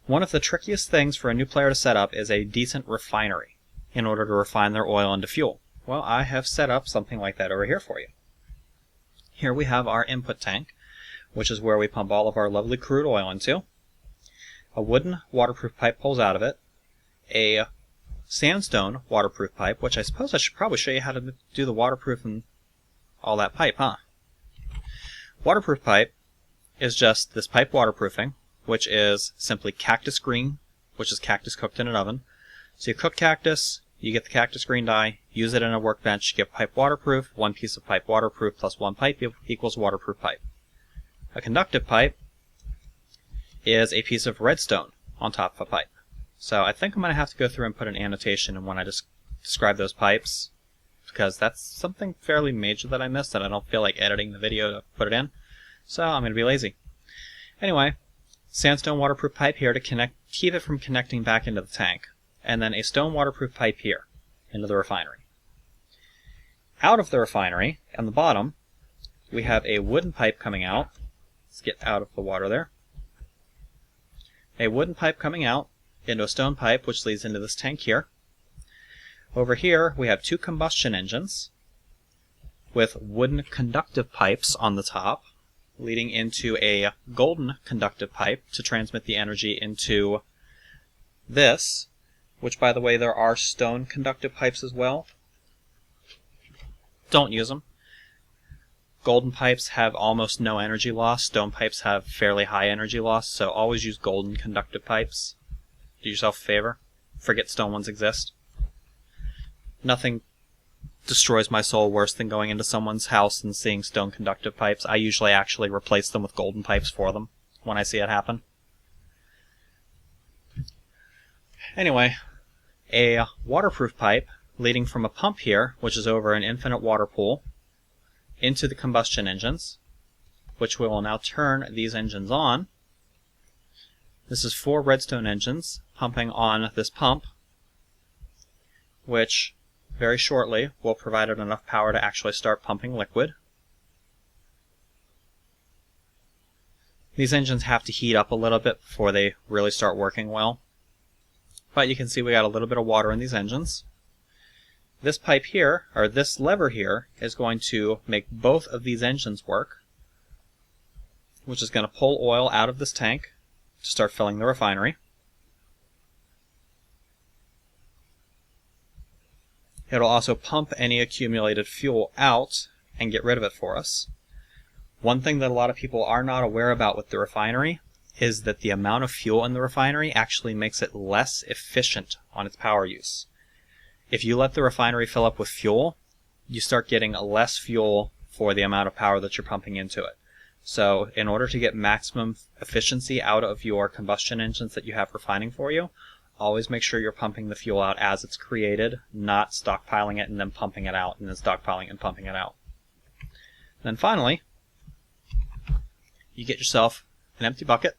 One of the trickiest things for a new player to set up is a decent refinery in order to refine their oil into fuel. Well, I have set up something like that over here for you. Here we have our input tank, which is where we pump all of our lovely crude oil into. A wooden waterproof pipe pulls out of it. A sandstone waterproof pipe, which I suppose I should probably show you how to do the waterproof and all that pipe, huh? Waterproof pipe is just this pipe waterproofing, which is simply cactus green, which is cactus cooked in an oven. So you cook cactus, you get the cactus green dye, use it in a workbench, you get pipe waterproof. One piece of pipe waterproof plus one pipe equals waterproof pipe. A conductive pipe is a piece of redstone on top of a pipe. So I think I'm going to have to go through and put an annotation in when I just describe those pipes, because that's something fairly major that I missed, and I don't feel like editing the video to put it in. So I'm going to be lazy. Anyway, sandstone waterproof pipe here to keep it from connecting back into the tank. And then a stone waterproof pipe here into the refinery. Out of the refinery, on the bottom, we have a wooden pipe coming out. Let's get out of the water there. A wooden pipe coming out into a stone pipe, which leads into this tank here. Over here, we have two combustion engines with wooden conductive pipes on the top, leading into a golden conductive pipe to transmit the energy into this, which, by the way, there are stone conductive pipes as well. Don't use them. Golden pipes have almost no energy loss. Stone pipes have fairly high energy loss, so always use golden conductive pipes. Do yourself a favor. Forget stone ones exist. Nothing destroys my soul worse than going into someone's house and seeing stone conductive pipes. I usually actually replace them with golden pipes for them when I see it happen. Anyway, a waterproof pipe leading from a pump here, which is over an infinite water pool, into the combustion engines, which we will now turn these engines on. This is 4 redstone engines pumping on this pump, which very shortly will provide it enough power to actually start pumping liquid. These engines have to heat up a little bit before they really start working well. But you can see we got a little bit of water in these engines. This pipe here, or this lever here, is going to make both of these engines work, which is going to pull oil out of this tank to start filling the refinery. It'll also pump any accumulated fuel out and get rid of it for us. One thing that a lot of people are not aware about with the refinery is that the amount of fuel in the refinery actually makes it less efficient on its power use. If you let the refinery fill up with fuel, you start getting less fuel for the amount of power that you're pumping into it. So in order to get maximum efficiency out of your combustion engines that you have refining for you, always make sure you're pumping the fuel out as it's created, not stockpiling it and then pumping it out and then stockpiling and pumping it out. Then finally, you get yourself an empty bucket,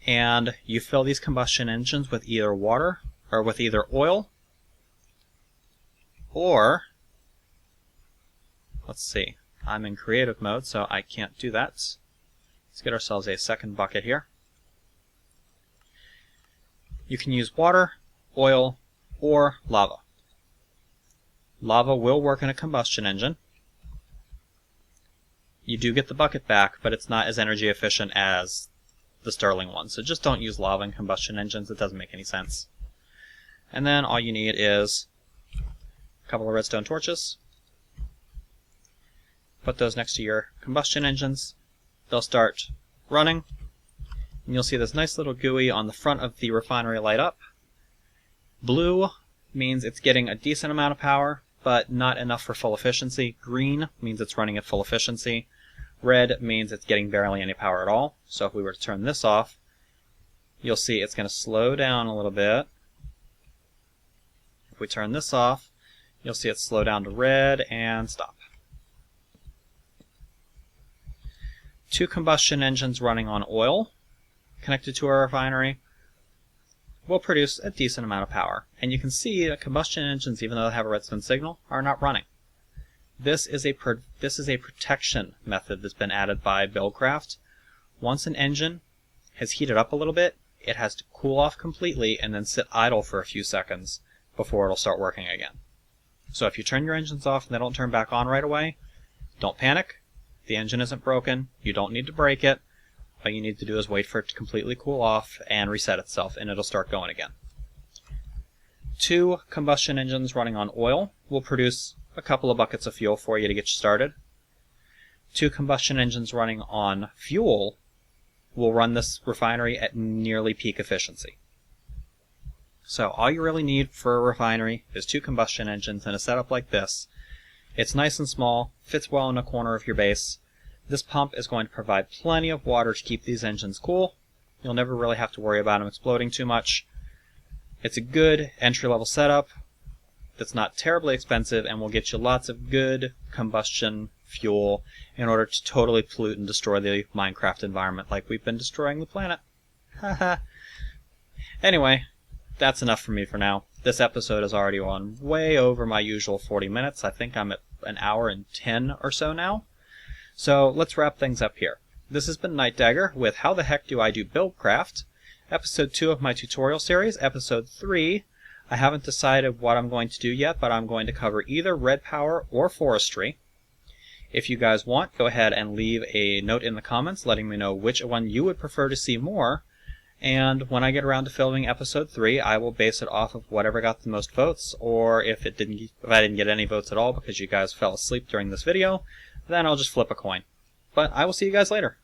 and you fill these combustion engines with either water or with either oil, or, let's see, I'm in creative mode, so I can't do that. Let's get ourselves a second bucket here. You can use water, oil, or lava. Lava will work in a combustion engine. You do get the bucket back, but it's not as energy efficient as the Stirling one. So just don't use lava in combustion engines. It doesn't make any sense. And then all you need is a couple of redstone torches. Put those next to your combustion engines. They'll start running. And you'll see this nice little GUI on the front of the refinery light up. Blue means it's getting a decent amount of power, but not enough for full efficiency. Green means it's running at full efficiency. Red means it's getting barely any power at all. So if we were to turn this off, you'll see it's going to slow down a little bit. If we turn this off, you'll see it slow down to red and stop. 2 combustion engines running on oil connected to a refinery will produce a decent amount of power. And you can see that combustion engines, even though they have a redstone signal, are not running. This is a protection method that's been added by Buildcraft. Once an engine has heated up a little bit, it has to cool off completely and then sit idle for a few seconds before it'll start working again. So if you turn your engines off and they don't turn back on right away, don't panic. The engine isn't broken. You don't need to break it. All you need to do is wait for it to completely cool off and reset itself, and it'll start going again. 2 combustion engines running on oil will produce a couple of buckets of fuel for you to get you started. 2 combustion engines running on fuel will run this refinery at nearly peak efficiency. So all you really need for a refinery is 2 combustion engines and a setup like this. It's nice and small, fits well in a corner of your base. This pump is going to provide plenty of water to keep these engines cool. You'll never really have to worry about them exploding too much. It's a good entry-level setup that's not terribly expensive and will get you lots of good combustion fuel in order to totally pollute and destroy the Minecraft environment like we've been destroying the planet. Haha. Anyway, that's enough for me for now. This episode is already on way over my usual 40 minutes. I think I'm at an hour and 10 or so now. So let's wrap things up here. This has been Night Dagger with How the Heck Do I Do Buildcraft, Episode 2 of my tutorial series. Episode 3, I haven't decided what I'm going to do yet, but I'm going to cover either red power or forestry. If you guys want, go ahead and leave a note in the comments letting me know which one you would prefer to see more. And when I get around to filming Episode 3, I will base it off of whatever got the most votes, or if I didn't get any votes at all because you guys fell asleep during this video, then I'll just flip a coin. But I will see you guys later.